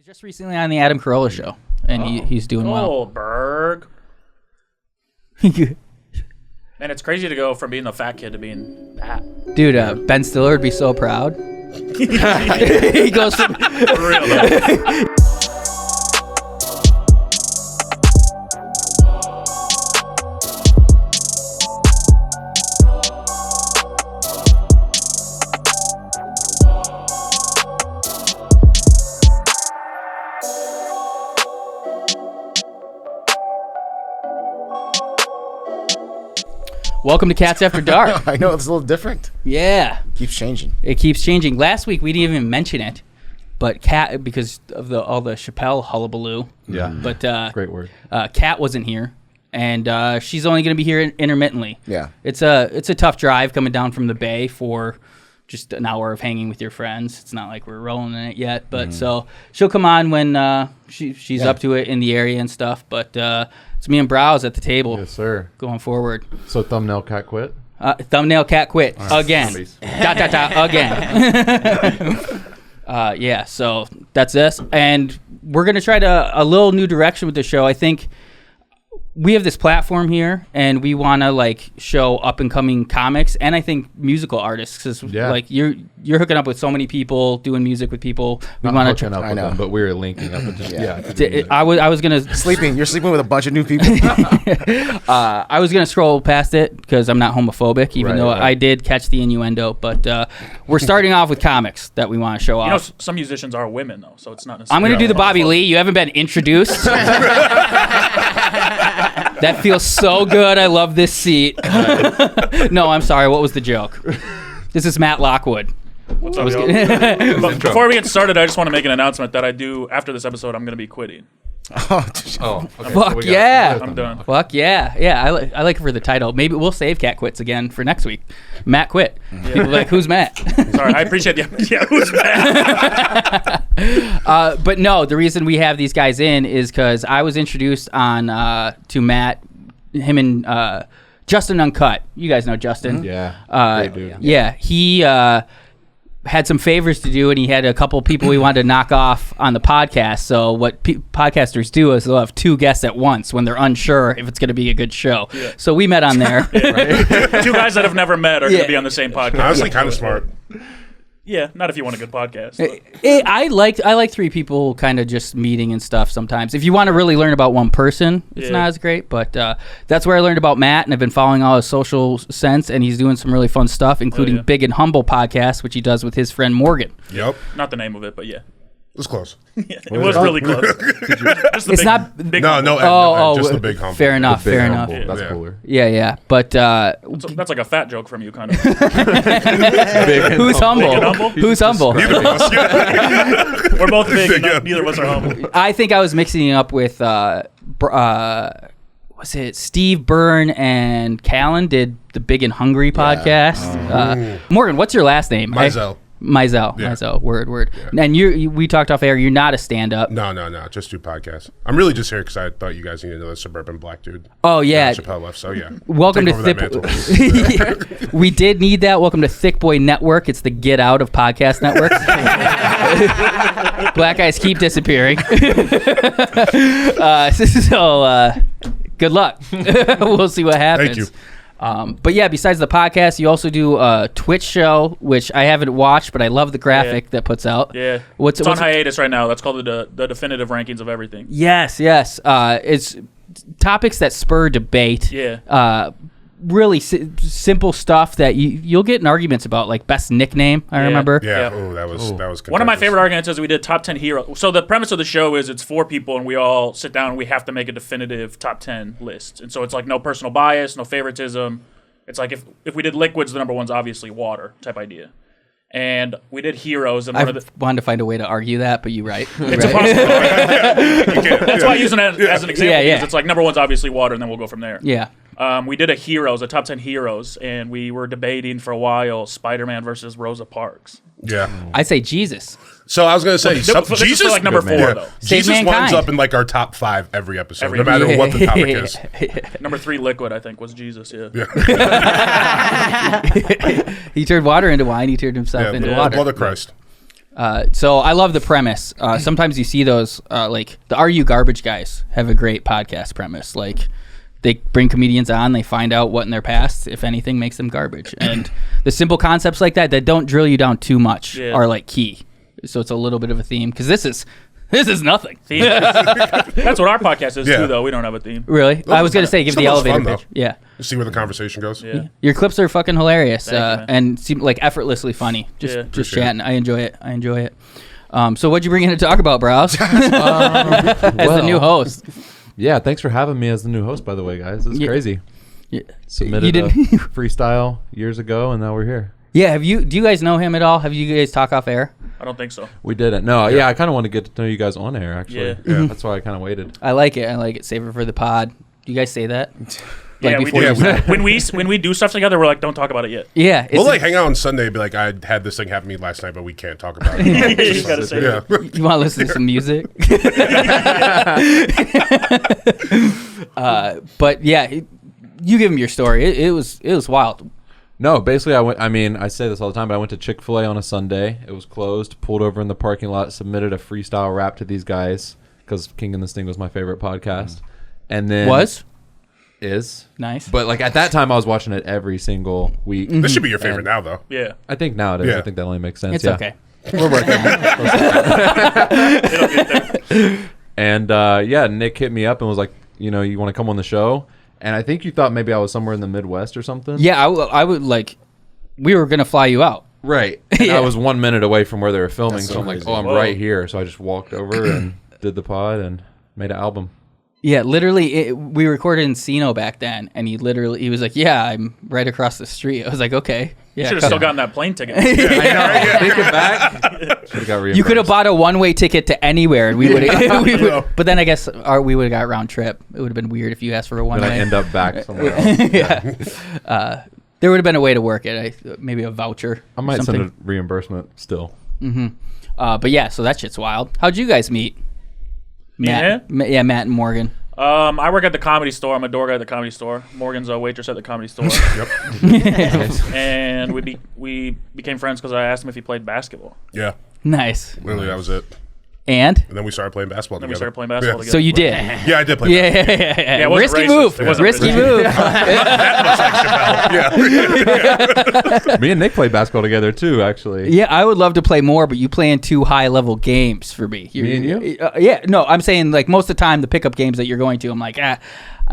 just recently on the Adam Carolla show, and he's doing well. Goldberg. Man, it's crazy to go from being the fat kid to being that. Dude, Ben Stiller would be so proud. He goes from... For real, though. Welcome to Cats After Dark. I know, it's a little different. Yeah. Keeps changing. It keeps changing. Last week, we didn't even mention it, but Kat, because of all the Chappelle hullabaloo. Yeah. But great word. Kat wasn't here, and she's only going to be here intermittently. Yeah. It's a tough drive coming down from the Bay for just an hour of hanging with your friends. It's not like we're rolling in it yet, but so she'll come on when she's up to it in the area and stuff. But it's me and Brows at the table. Yes, sir. Going forward. So thumbnail cat quit? Thumbnail cat quit. Right. Again. Again. Yeah, so that's us. And we're going to try a little new direction with the show. I think we have this platform here, and we want to like show up and coming comics, and I think musical artists, because like you're hooking up with so many people, doing music with people. We want to up with them, but we're linking up. And just, I was gonna You're sleeping with a bunch of new people. I was gonna scroll past it because I'm not homophobic, even though I did catch the innuendo. But we're starting off with comics that we want to show off. You know, some musicians are women though, so it's not necessarily. I'm gonna do the Bobby Lee. You haven't been introduced. That feels so good. I love this seat. No, I'm sorry. What was the joke? This is Matt Lockwood. What's up, y'all? Before we get started, I just want to make an announcement that after this episode, I'm going to be quitting. Okay. Fuck yeah. I'm done. Fuck yeah. Yeah, I like it for the title. Maybe we'll save Cat Quits again for next week. Matt quit. People are like, who's Matt? Sorry, I appreciate the who's Matt? But no, the reason we have these guys in is because I was introduced on to Matt, him and Justin Uncut. You guys know Justin. Yeah. Great dude. Yeah, he had some favors to do, and he had a couple people he wanted to knock off on the podcast. So what podcasters do is they'll have two guests at once when they're unsure if it's going to be a good show. Yeah. So we met on there. Two guys that have never met are going to be on the same podcast. Honestly, kind of smart. Yeah, not if you want a good podcast. I like three people kind of just meeting and stuff sometimes. If you want to really learn about one person, it's not as great. But that's where I learned about Matt, and I've been following all his social sense, and he's doing some really fun stuff, including Big and Humble podcast, which he does with his friend Morgan. Yep. Not the name of it, but yeah. It was close. It was really close. It's not... Big just the big humble. Fair enough. Yeah. That's cooler. Yeah. But... that's like a fat joke from you, kind of. Who's humble? Who's humble? Neither of us. We're both big, and neither of us are humble. I think I was mixing it up with... was it Steve Byrne and Callan did the Big and Hungry podcast? Morgan, what's your last name? Mizell. Word. Yeah. And we talked off air. You're not a stand-up. No. Just do podcasts. I'm really just here because I thought you guys needed another suburban black dude. Oh yeah. Chappelle left, so yeah. Welcome to Thiccc. We did need that. Welcome to Thick Boy Network. It's the get out of podcast network. Black guys keep disappearing. So good luck. We'll see what happens. Thank you. But yeah, besides the podcast, you also do a Twitch show, which I haven't watched, but I love the graphic that puts out. Yeah. It's on hiatus right now. That's called the definitive rankings of everything. Yes. It's topics that spur debate. Yeah. Really simple stuff that you'll get in arguments about, like best nickname, I remember. Yeah. Oh, that was one of my favorite arguments is we did top 10 heroes. So the premise of the show is it's 4 people, and we all sit down and we have to make a definitive top 10 list. And so it's like no personal bias, no favoritism. It's like if we did liquids, the number one's obviously water type idea. And we did heroes. And I wanted to find a way to argue that, but you're right. It's impossible. That's why I use it as an example, because it's like number one's obviously water, and then we'll go from there. Yeah. We did a top 10 heroes, and we were debating for a while Spider-Man versus Rosa Parks. Yeah. I say Jesus. So I was going to say, this is like number 4, though. Jesus winds up in like our top 5 every episode, no matter what the topic is. Number 3, liquid, I think, was Jesus, yeah. He turned water into wine. He turned himself into water. Blood of Christ. So I love the premise. Sometimes you see those, like the Are You Garbage guys have a great podcast premise. Like they bring comedians on, they find out what in their past, if anything, makes them garbage. And the simple concepts like that don't drill you down too much are like key. So it's a little bit of a theme because this is nothing. That's what our podcast is too, though. We don't have a theme. Really? I was gonna say give the elevator pitch. Yeah. See where the conversation goes. Yeah. Your clips are fucking hilarious Thank you, and seem like effortlessly funny. Just chatting. I enjoy it. So what'd you bring in to talk about, Brows? As the new host. Yeah, thanks for having me as the new host, by the way, guys. This is crazy. Yeah. Submitted a freestyle years ago, and now we're here. Yeah, do you guys know him at all? Have you guys talk off air? I don't think so. We didn't. No, yeah, I kind of want to get to know you guys on air, actually. Yeah. That's why I kind of waited. I like it. Save it for the pod. Do you guys say that? Yeah, we before do. you- When we do stuff together, we're like, don't talk about it yet. Yeah. We'll like hang out on Sunday and be like, I had this thing happen to me last night, but we can't talk about it. You just gotta say it. Yeah. You want to listen to some music? But yeah, you give him your story. It was wild. No, basically, I say this all the time, but I went to Chick-fil-A on a Sunday. It was closed, pulled over in the parking lot, submitted a freestyle rap to these guys because King and This Thing was my favorite podcast. And then... Is. Nice. But like at that time, I was watching it every single week. This should be your favorite now, though. Yeah. I think now it is. Yeah. I think that only makes sense. It's yeah. okay. We're working on it. It'll get there. And Nick hit me up and was like, you want to come on the show? And I think you thought maybe I was somewhere in the Midwest or something. Yeah, I would like. We were gonna fly you out. Right. And Yeah. I was 1 minute away from where they were filming, That's so so I'm like, crazy. oh, I'm Whoa. right here. So I just walked over and did the pod and made an album. Yeah, literally, we recorded in Encino back then, and he was like, "Yeah, I'm right across the street." I was like, "Okay, You yeah." should have come. still gotten that plane ticket. I know. Thinking back, should have got reimbursed. You could have bought a one-way ticket to anywhere, and we would. But then I guess we would have got round trip. It would have been weird if you asked for a Then I one-way. end up back somewhere else. Yeah. There would have been a way to work it. Maybe a voucher. I might something. send a reimbursement still. But yeah, so that shit's wild. How'd you guys meet? Matt. Yeah, Matt and Morgan. I work at the Comedy Store. I'm a door guy at the Comedy Store. Morgan's a waitress at the Comedy Store. And we became friends because I asked him if he played basketball. Yeah. Nice. Literally, that was it. And And then we started playing basketball Then we together. started playing basketball so together. you did. Yeah, I did play Yeah, basketball. yeah. it wasn't Risky racist. move. It wasn't Risky racist. move. Me and Nick played basketball together too, actually. Yeah, I would love to play more, but you play in 2 high-level games for me. Me and you? Yeah, no, I'm saying like most of the time the pickup games that you're going to, I'm like, I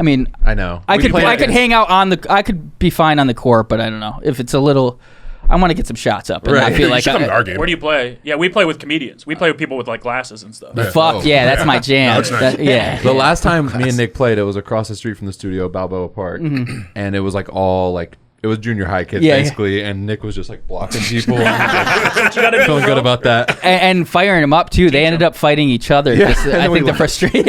mean, I know. I We could played hang out I could be fine on the court, but I don't know if it's a little. I want to get some shots up, and Right. I feel You like should come to our game. Where do you play? Yeah, we play with comedians. We play with people with like glasses and stuff. fuck yeah, that's my jam. That's nice. Yeah, The last time me and Nick played, it was across the street from the studio, Balboa Park, and it was like all like it was junior high kids Yeah, yeah. basically, and Nick was just like blocking people. And What you gotta do, feeling bro? good about that. and firing them up too. They ended up fighting each other. Yeah, Just- and I then we think the left. frustration.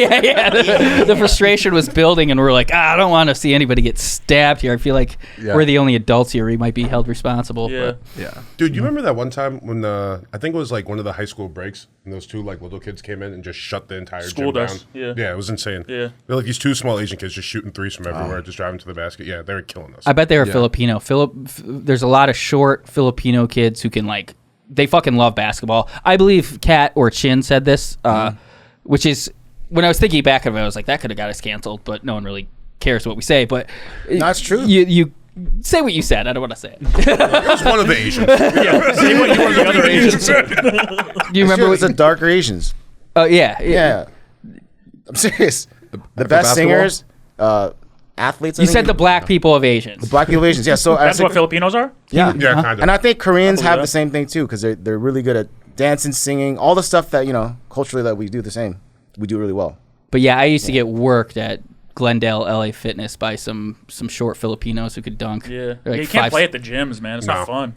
The frustration was building, and we're like, I don't want to see anybody get stabbed here. I feel like Yeah. we're the only adults here. We might be held responsible. Yeah. but- Yeah. Dude, you remember that one time when I think it was like one of the high school breaks and those 2 like little kids came in and just shut the entire Schooled gym us, down? yeah. it was insane. Yeah. They're like these 2 small Asian kids just shooting threes from everywhere, just driving to the basket. Yeah, they were killing us. I bet they were Yeah. Filipino. There's a lot of short Filipino kids who can they fucking love basketball. I believe Kat or Chin said this, which is when I was thinking back of it, I was like, that could have got us canceled, but no one really cares what we say. But That's true. You say what you said. I don't want to say it. It was one of the Asians. Yeah. See what you want the other Asians said. Do you remember? It's the darker Asians. Oh yeah. Yeah. I'm serious. The best basketball? singers, athletes. I You think. said the black people of Asians. black people Asians. Yeah. So I That's think- what Filipinos are? Yeah. Yeah, kind of. And I think Koreans believe have that. the same thing too because they're really good at dancing, singing, all the stuff that culturally that we do the same. We do really well. But yeah, I used to get worked at Glendale LA Fitness by some short Filipinos who could dunk. Yeah. They're like You can't 5 play at the gyms, man. It's not No. fun.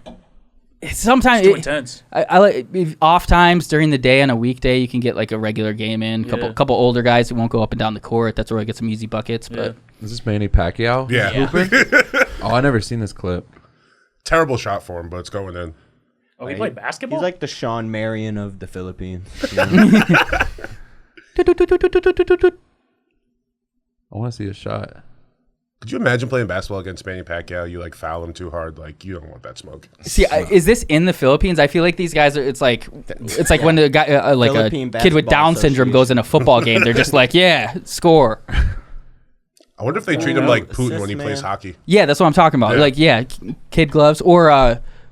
Sometimes It's too intense. I like off times during the day on a weekday. You can get like a regular game in. Yeah. Couple older guys who won't go up and down the court. That's where I get some easy buckets. But Yeah. Is this Manny Pacquiao? Yeah. Oh, I never seen this clip. Terrible shot for him, but it's going in. Oh, he played basketball? He's like the Sean Marion of the Philippines. I want to see a shot. Could you imagine playing basketball against Manny Pacquiao? You like foul him too hard, like you don't want that smoke. See, is this in the Philippines? I feel like these guys are. It's like when a guy, like Philippine a kid with Down Basketball syndrome goes in a football game. They're just like, yeah, score. I wonder if they treat him like Putin assist, when he plays man. hockey. Yeah, that's what I'm talking about. Yeah. Like, yeah, kid gloves or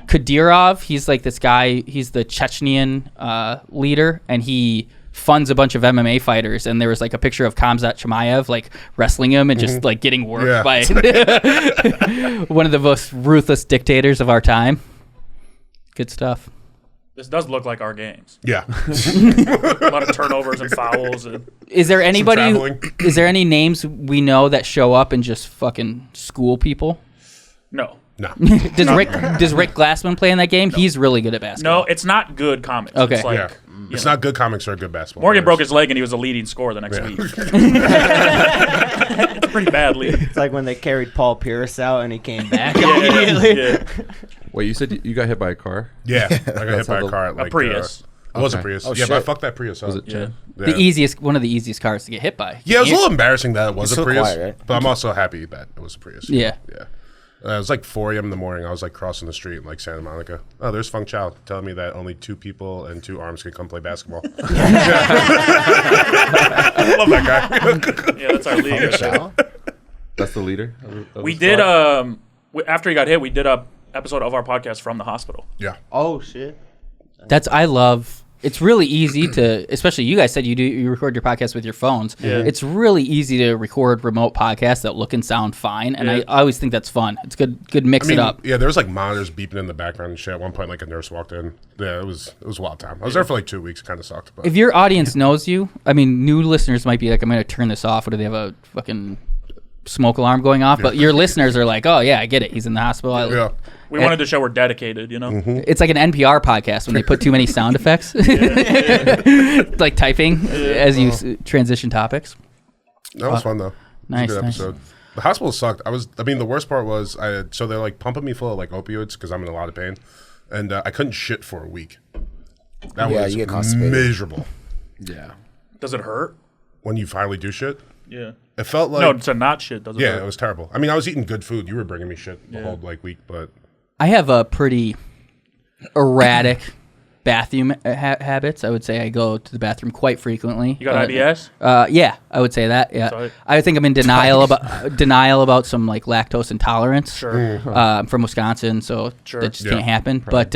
Kadyrov. He's like this guy. He's the Chechenian leader, and he funds a bunch of MMA fighters. And there was like a picture of Khamzat Chimaev like wrestling him and just like getting worked by one of the most ruthless dictators of our time. Good stuff. This does look like our games. Yeah. A lot of turnovers and fouls. And Is there anybody? traveling. Is there any names we know that show up and just fucking school people? no. No. Does Rick Glassman play in that game? He's really good at basketball. No, it's not good comics. Okay. It's like, Yeah. It's not good comics or good basketball. Morgan broke players. his leg and he was a leading scorer the next Yeah. week. It's a pretty bad league. It's like when they carried Paul Pierce out and he came back immediately. Yeah. Wait, you said you got hit by a car? Yeah. I got hit by how a car at like Prius. It was a Okay. Prius. Oh, yeah, but I shit. fucked that Prius up. Was it Chad? Yeah. One of the easiest cars to get hit by. Yeah, it was a little embarrassing that it was It's a so Prius, quiet, right? but I'm also happy that it was a Prius. Yeah. Yeah. It was like 4 a.m. in the morning. I was like crossing the street in like Santa Monica. Oh, there's Feng Chao telling me that only 2 people and 2 arms can come play basketball. I love that guy. Yeah, that's our league. That's the leader? We did, after he got hit, we did a episode of our podcast from the hospital. Yeah. Oh shit. I love. It's really easy to, especially you guys said you record your podcast with your phones. Yeah. It's really easy to record remote podcasts that look and sound fine, and Yeah. I always think that's fun. It's good mix it up. Yeah, there was like monitors beeping in the background and shit. At one point, like a nurse walked in. Yeah, it was a wild time. I was there for like 2 weeks. Kind of sucked. But If your audience knows you, I mean, new listeners might be like, I'm going to turn this off. Or do they have a fucking smoke alarm going off? But your listeners are like, oh, yeah, I get it. He's in the hospital. yeah. We wanted to show we're dedicated, you know? It's like an NPR podcast when they put too many sound effects, like typing as you transition topics. That was fun though. It was Nice, a good nice. episode. The hospital sucked. The worst part was so they're like pumping me full of like opioids because I'm in a lot of pain, and I couldn't shit for a week. That Yeah, was you get constipated. miserable. Yeah. Does it hurt? When you finally do shit, Yeah. it felt like No, to not shit doesn't yeah, hurt. it was terrible. I mean, I was eating good food. You were bringing me shit the whole like week, but I have a pretty erratic bathroom habits. I would say I go to the bathroom quite frequently. You got IBS? Yeah, I would say that. Yeah, Sorry. I think I'm in denial about some like lactose intolerance. Sure. I'm from Wisconsin, so Sure. that just Yeah. can't happen. But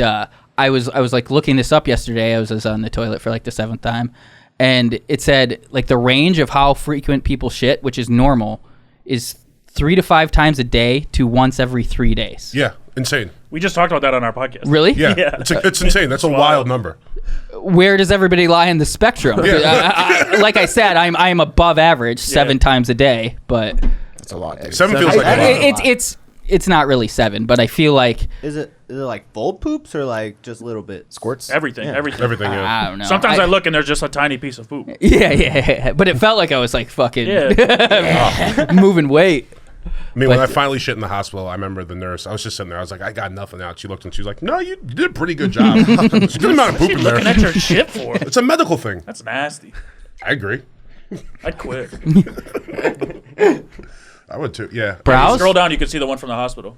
I was like looking this up yesterday. I was on the toilet for like the 7th time, and it said like the range of how frequent people shit, which is normal, is 3 to 5 times a day to once every 3 days. yeah, insane. We just talked about that on our podcast. Really? Yeah, Yeah. It's insane. That's a wild number. Where does everybody lie in the spectrum? Like I said, I'm above average 7 times a day, but That's a lot, dude. 7 feels like a lot. it's not really 7, but I feel like Is it like full poops or like just little bits? Squirts? Everything. Everything. Yeah. I don't know. Sometimes I look and there's just a tiny piece of poop. Yeah, but it felt like I was like fucking Yeah. moving weight. I mean, when But- I finally shit in the hospital, I remember the nurse. I was just sitting there. I was like, I got nothing out. She looked and she was like, no, you did a pretty good job. There's a good amount of poop in Looking at there. your shit for. It's a medical thing. That's nasty. I agree. I'd quit. I would too. Yeah. Brows? Scroll down, you can see the one from the hospital.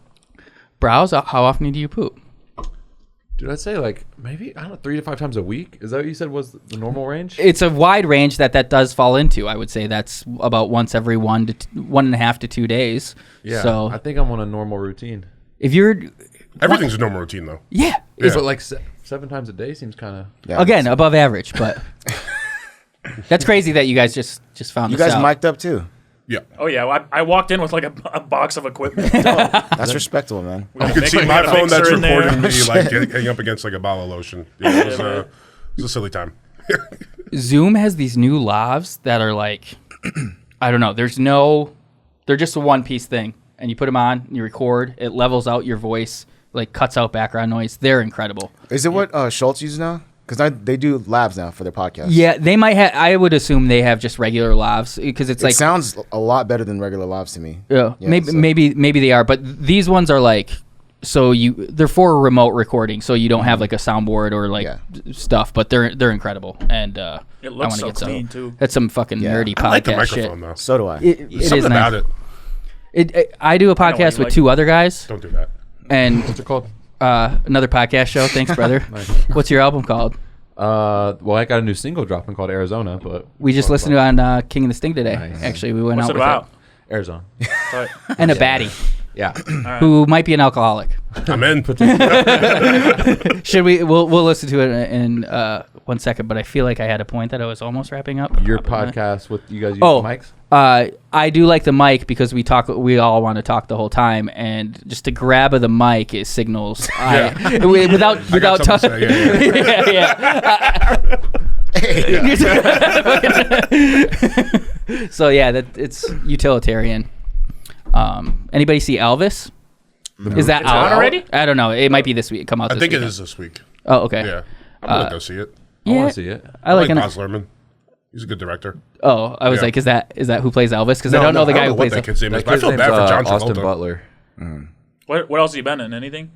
Brows, how often do you poop? Dude, I'd say like maybe, I don't know, 3 to 5 times a week. Is that what you said was the normal range? It's a wide range that does fall into. I would say that's about once every 1.5 to 2 days. Yeah. So I think I'm on a normal routine. if you're, Everything's a normal routine, though. yeah, Yeah. But like 7 times a day seems kind of. Yeah, again above average, but that's crazy that you guys just found you this guys out. mic'd up too. Yeah. Oh, yeah. I walked in with like a box of equipment. That's respectable, man. You can see my got a phone that's mixer in there. recording me like hanging up against like a bottle of lotion. Yeah, it was a silly time. Zoom has these new lavs that are like, I don't know. They're just a one-piece thing, and you put them on, you record, it levels out your voice, like cuts out background noise. They're incredible. Is it what Schultz uses now? Because they do labs now for their podcast. Yeah, they might have. I would assume they have just regular lavs because it's It like sounds a lot better than regular labs to me. yeah, so- maybe they are, but these ones are like they're for remote recording, so you don't have like a soundboard or like Yeah. stuff, but they're incredible, and It I looks want to so get clean, some. too. That's some fucking nerdy podcast I like the shit. microphone though. So do I. It is Something nice. about it. I do a know why podcast you with like two other guys, Don't do that. and What's it called? another podcast show. Thanks, brother. What's your album called? Well, I got a new single dropping called Arizona, but We just listened to it on King of the Sting today. Nice. Actually, we went What's out it with about? Arizona. Sorry. it. And a baddie Yeah. who might be an alcoholic. I'm in. Should we? We'll listen to it in 1 second. But I feel like I had a point that I was almost wrapping up. Your Probably not. podcast with you guys use Oh, mics? I do like the mic because we talk. We all want to talk the whole time, and just to grab of the mic, it signals. Without I got something to say, yeah. So yeah, that it's utilitarian. Anybody see Elvis? Is that It's out already? I don't know. It might be this week. Come out. I This think it weekend. is this week. Oh, okay. Yeah. I'm going to go see it. I Yeah, want to see it. I like an. Baz Luhrmann. He's a good director. Oh, I was Yeah. like, is that who plays Elvis? Because I don't know the guy who what plays. that kid's name is, That but I kid's feel name's, bad for John Austin Travolta. Butler. What else have you been in? Anything?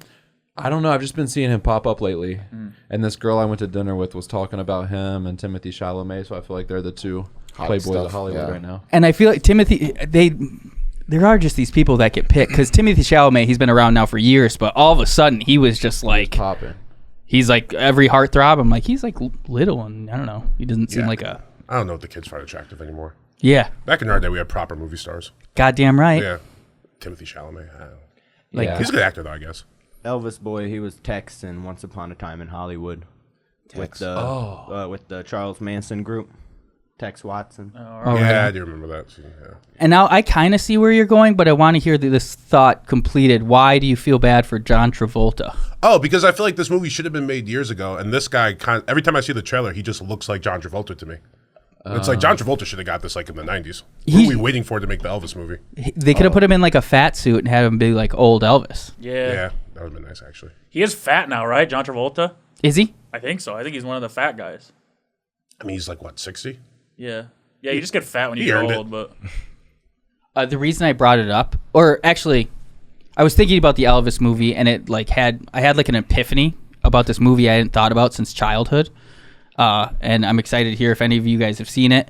I don't know. I've just been seeing him pop up lately. And this girl I went to dinner with was talking about him and Timothy Chalamet, so I feel like they're the two playboys stuff, of Hollywood yeah. right now. And I feel like Timothy, there are just these people that get picked because Timothy Chalamet, he's been around now for years, but all of a sudden he was just like, Popping. he's like every heartthrob. I'm like, he's like little, and I don't know, he doesn't seem Yeah. like a I don't know if the kids find attractive anymore. yeah, Back in our day, we had proper movie stars. goddamn right. Yeah. Timothy Chalamet. I don't know. Like Yeah. He's a good actor, though, I guess. Elvis boy, he was Tex in Once Upon a Time in Hollywood with the Charles Manson group. Tex Watson. Oh, Yeah, right. I do remember that. So, yeah. And now I kind of see where you're going, but I want to hear this thought completed. Why do you feel bad for John Travolta? Oh, because I feel like this movie should have been made years ago, and this guy every time I see the trailer, he just looks like John Travolta to me. It's like John Travolta should have got this like in the 90s. Who He- are we waiting for to make the Elvis movie? They could have put him in like a fat suit and had him be like old Elvis. Yeah. Yeah, that would have been nice, actually. He is fat now, right? John Travolta? Is he? I think so. I think he's one of the fat guys. I mean, he's like, what, 60? Yeah. Yeah, you just get fat when you He get earned old, it. but The reason I brought it up, or actually, I was thinking about the Elvis movie, and it like I had like an epiphany about this movie I hadn't thought about since childhood, and I'm excited to hear if any of you guys have seen it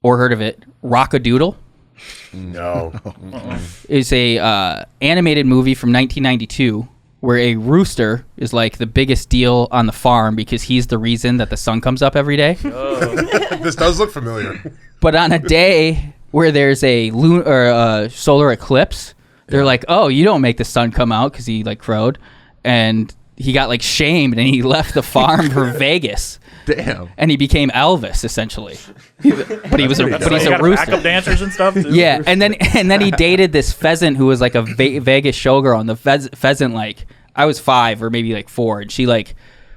or heard of it. Rock-a-Doodle No. is a animated movie from 1992 where a rooster is like the biggest deal on the farm because he's the reason that the sun comes up every day. This does look familiar. But on a day where there's a solar eclipse, they're like, "Oh, you don't make the sun come out," because he like crowed, and he got like shamed and he left the farm for Vegas, Damn. and he became Elvis essentially. But he's you a got rooster. backup dancers and stuff, too? Yeah, and then he dated this pheasant who was like a Vegas showgirl, and the pheasant like I was 5 or maybe like 4, and she like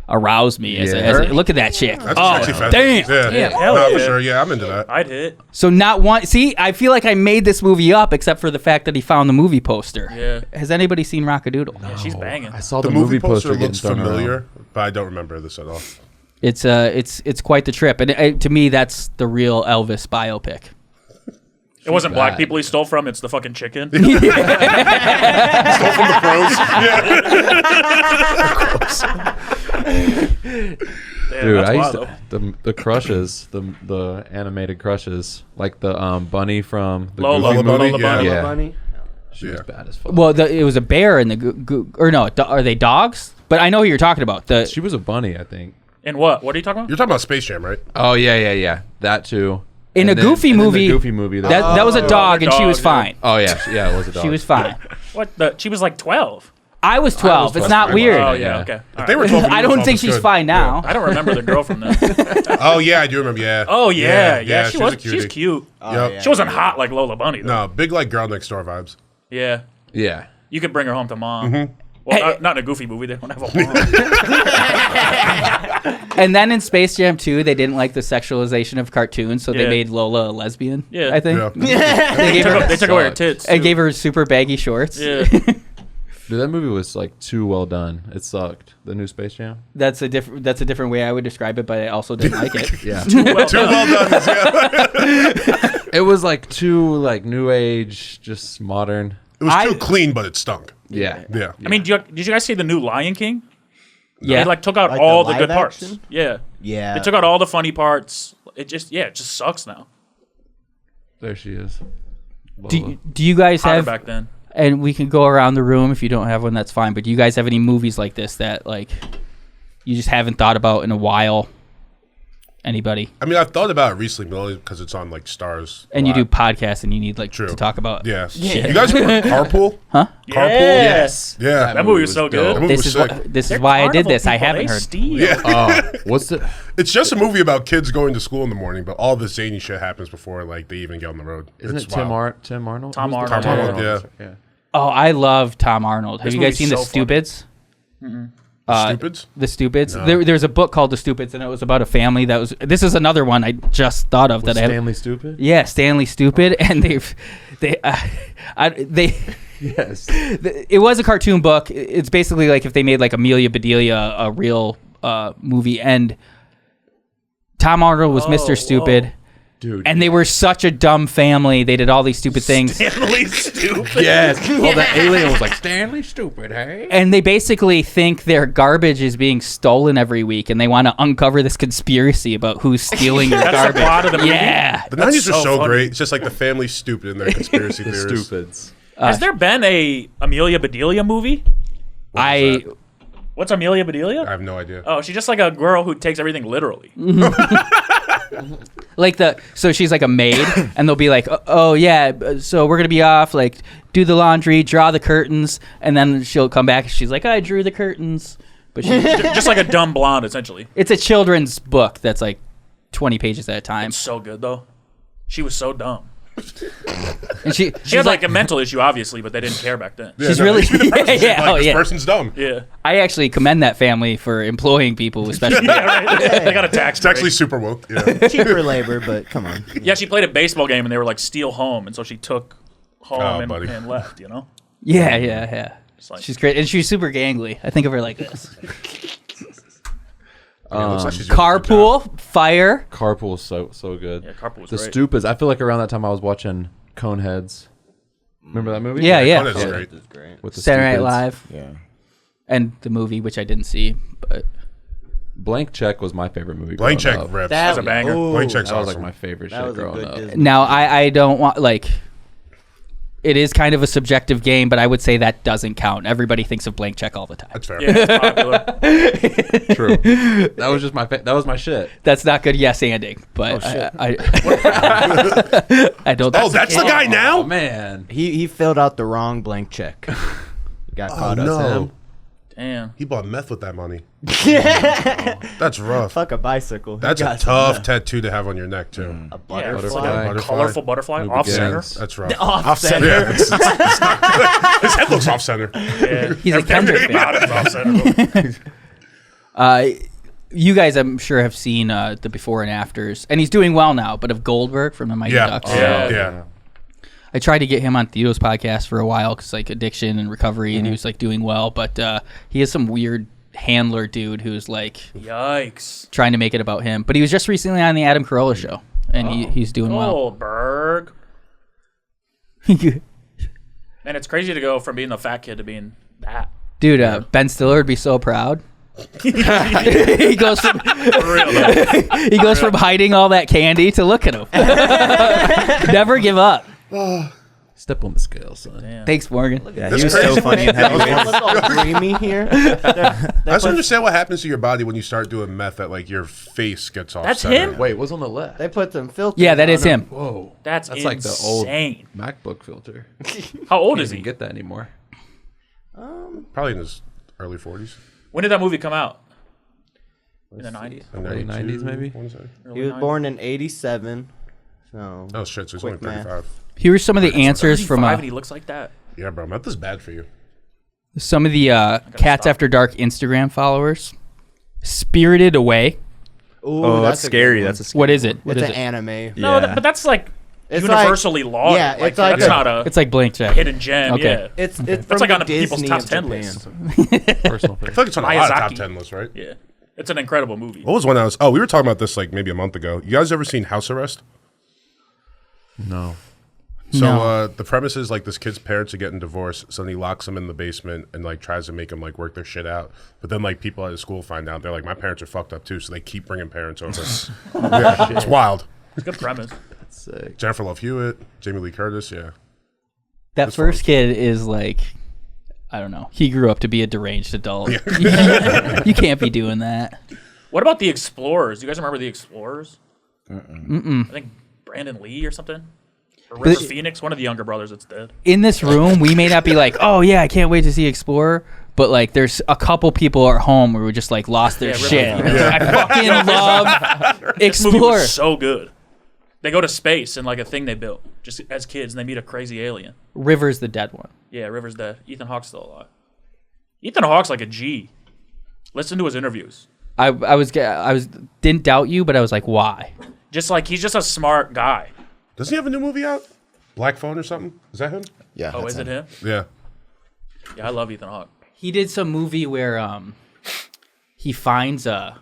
aroused me as a look at that chick. That's a sexy pheasant. damn. Yeah. hell No, yeah. for sure. Yeah, I'm into that. I'd hit. So not one. See, I feel like I made this movie up, except for the fact that he found the movie poster. Yeah. Has anybody seen Rock-a-Doodle? Yeah, she's banging. I saw The the, movie poster getting looks thrown around. familiar, but I don't remember this at all. It's quite the trip, and to me, that's the real Elvis biopic. It wasn't black bad. people he stole from. It's the fucking chicken. Stole from the pros. Damn, Dude, that's I wild, used though. to, the crushes, the animated crushes, like the bunny from the Lola Goofy Bunny, movie. yeah. Yeah, Bunny. she was Yeah. bad as fuck. Well, it was a bear in the or no? Are they dogs? But I know who you're talking about. She was a bunny, I think. In what? What are you talking about? You're talking about Space Jam, right? Oh yeah, that too. In And a then- Goofy and then movie, the Goofy movie. that was a dog, and she was dog, yeah. fine. Oh yeah, it was a dog. She was fine. What? She was like 12. I was 12. It's not 12. weird. Oh, yeah. yeah, okay. All They right. were 12. I don't think she's fine now. I don't remember the girl from that. Oh yeah, I do remember. Yeah. Oh, yeah. She was a She's cutie. cute. Yep. yeah. She wasn't hot like Lola Bunny, though. No, big like girl next door vibes. Yeah. Yeah. You could bring her home to mom. Mm-hmm. Well, Hey. not in a Goofy movie. They don't have a mom. And then in Space Jam 2, they didn't like the sexualization of cartoons, so they Yeah. made Lola a lesbian. Yeah. I think. Yeah. They gave her They took away her Sucks. tits. and too. gave her super baggy shorts. Yeah. Dude, that movie was like too well done. It sucked. The new Space Jam. That's a different way I would describe it, but I also didn't like it. Yeah. Well Too done. well done. Yeah. It was like too like new age, just modern. It was too clean, but it stunk. Yeah. Yeah. I mean, did you guys see the new Lion King? Yeah. They like took out Like all the the good live parts. action? Yeah. Yeah. They took out all the funny parts. It just sucks now. There she is. Do you guys Hotter have? back then. And we can go around the room. If you don't have one, that's fine. But do you guys have any movies like this that like you just haven't thought about in a while? Anybody? I mean, I've thought about it recently, but only because it's on like Stars. And you do podcasts, and you need like True. to talk about. Yeah. You guys remember Carpool? Huh? Carpool? Yes. Yeah. That movie was so good. That movie This was is sick. this They're is why I did carnival this. I people, haven't they heard. steal. Yeah. What's the? It's just a movie about kids going to school in the morning, but all the zany shit happens before like they even get on the road. Isn't It's it Tim wild. Arnold? Tom Who's the- Arnold. Tom Arnold, yeah. Oh, I love Tom Arnold. Have This you guys movie's seen The so funny. Stupids? Stupids? The Stupids. There's a book called The Stupids, and it was about a family that was. This is another one I just thought of Was that I Stanley Stupid? Yeah, Stanley Stupid, and they Yes. it was a cartoon book. It's basically like if they made like Amelia Bedelia a real movie, and Tom Arnold was Mr. Stupid. Dude. And they were such a dumb family. They did all these stupid things. Stanley Stupid. Yes. Well, the alien was like, Stanley Stupid, hey? And they basically think their garbage is being stolen every week, and they want to uncover this conspiracy about who's stealing your That's the garbage. plot of the movie. Yeah. The 90s so are so funny. great. It's just like the family's stupid and their conspiracy The theorists. Stupids. Has there been a Amelia Bedelia movie? I What's Amelia Bedelia? I have no idea. Oh, she's just like a girl who takes everything literally. like so she's like a maid, and they'll be like, oh yeah, so we're gonna be off, like do the laundry, draw the curtains, and then she'll come back and she's like, I drew the curtains, but she, Just like a dumb blonde, essentially. it's a children's book that's like 20 pages at a time, So good though. She was so dumb. and She she's had like, like a mental issue, obviously, but they didn't care back then. Yeah, she's no, really they should be the person. yeah, Like, oh this yeah. person's dumb. Yeah. I actually commend that family for employing people with special needs. Yeah, right. They got a tax. It's actually break. super woke. Yeah. Cheaper labor, but come on. Yeah, she played a baseball game and they were like steal home, and so she took home Oh, buddy. and left. You know. Yeah. Like- She's great, and she's super gangly. I think of her like this. Yeah, it looks like she's doing a good job. Carpool, Fire. Carpool is so good. Yeah, Carpool was The great. Stupids. I feel like around that time I was watching Coneheads. Remember that movie? Yeah, yeah. Conan's great. This is great. With the Saturday Night Stupids. Live, Yeah. and the movie, which I didn't see, but Blank Check was my favorite movie. Blank growing Check up. rips. That's a banger. Blank Check's That was awesome. like my favorite That shit was a growing good up. Disney. now I don't want like. It is kind of a subjective game, but I would say that doesn't count. Everybody thinks of Blank Check all the time. That's fair. Yeah, it's popular. True. That was just that was my shit. That's not good yes anding, but I don't. Oh, that's the guy Oh now? man. He filled out the wrong blank check. Got caught up. no. Damn. He bought meth with that money. That's rough. Fuck a bicycle. He That's a got tough some, tattoo to have on your neck, too. a Yeah, butterfly. it's like a Butterfly. colorful butterfly New off center. beginnings. That's rough. Off center. Yeah, it's not- his head looks off center. Yeah. He's a Kendrick Everything fan. about it is off center. You guys, I'm sure, have seen the before and afters, and he's doing well now. But of Goldberg from the Mighty Yeah. Ducks, Yeah. I tried to get him on Theo's podcast for a while because like addiction and recovery, and he was like doing well. But he has some weird handler dude who's like Yikes. trying to make it about him. But he was just recently on the Adam Carolla show, and he's doing well. Goldberg. Dude, Man, it's crazy to go from being the fat kid to being that. Ben Stiller would be so proud. he goes from For real, though. he goes from hiding all that candy to look at him. Never give up. Step on the scale, son. Damn. Thanks, Morgan. Yeah, That's he was crazy. so funny in heavyweights. Look all dreamy here. I just understand what happens to your body when you start doing meth that like your face gets off That's center. him? Wait, what's on the left? They put some filters. Yeah, that on is him. Whoa. That's like the old insane. MacBook filter. How old Can't is he? even get that anymore. Probably in his early 40s. When did that movie come out? In the 90s? Late 90s maybe? I wanna say. He was born in '87. So Oh shit, so he's only Quick math. 35. Here's some of the answers from 35 and he looks like that. Yeah, bro, meth is bad for you. some of the Cats stop. After Dark Instagram followers. Spirited Away. ooh, Oh, that's a good scary. one. That's a scary What is it? What It's is an it? anime. No, Yeah. but that's like It's universally lauded. yeah, like, it's like that's a- not a It's like Blank Check. hidden gem. Okay. Yeah. It's That's from like on the people's Disney top of 10 Japan. lists. Personal I feel like it's on a lot of top Miyazaki. 10 lists, right? Yeah. It's an incredible movie. What was one I was? Oh, we were talking about this like maybe a month ago. You guys ever seen House Arrest? No. So No. the premise is like this kid's parents are getting divorced, so then he locks them in the basement and like tries to make them like work their shit out. But then like people at his school find out they're like, my parents are fucked up too, so they keep bringing parents over. Yeah, it's wild. Good premise. Sick. Jennifer Love Hewitt, Jamie Lee Curtis, yeah. That first kid is like, I don't know. He grew up to be a deranged adult. You can't be doing that. What about the Explorers? Do you guys remember the Explorers? I think Brandon Lee or something. Or River Phoenix, one of the younger brothers that's dead. In this room, we may not be like, oh yeah, I can't wait to see Explorer. But like, there's a couple people at home who just like lost their shit. I fucking love This movie Explorer. was so good. They go to space in like a thing they built just as kids, and they meet a crazy alien. River's the dead one. Yeah, River's dead. Ethan Hawke's still alive. Ethan Hawke's like a G. Listen to his interviews. I was didn't doubt you, but I was like, why? Just like he's just a smart guy. Doesn't he have a new movie out? Black Phone or something? Is that him? Yeah. Oh, that's is it him? Yeah. Yeah, I love Ethan Hawke. He did some movie where he finds a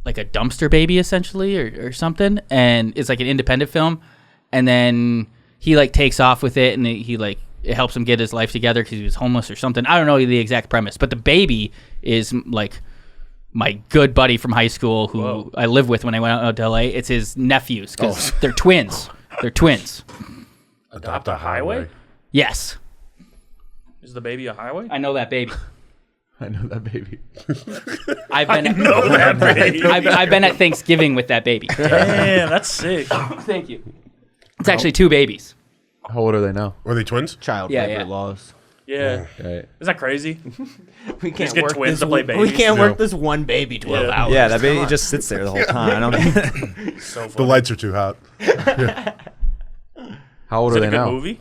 dumpster baby essentially or something, and it's like an independent film, and then he like takes off with it, and he like it helps him get his life together because he was homeless or something. I don't know the exact premise, but the baby is like my good buddy from high school who I lived with when I went out to LA. It's his nephews because they're twins. They're twins. Adopt a highway? Yes, Is the baby a highway? I know that baby. I know that baby. I've been that baby. I've been at Thanksgiving with that baby. Damn, that's sick. Thank you. It's actually two babies. How old are they now? Were they twins? Child Yeah, labor yeah. laws. Yeah. Okay. Isn't that crazy? We can't Just get work twins this. to play We babies. can't No. work this one baby 12 hours. Yeah, that baby just sits there the whole time. I don't. So The funny. lights are too hot. How old Is are it they a good now? movie?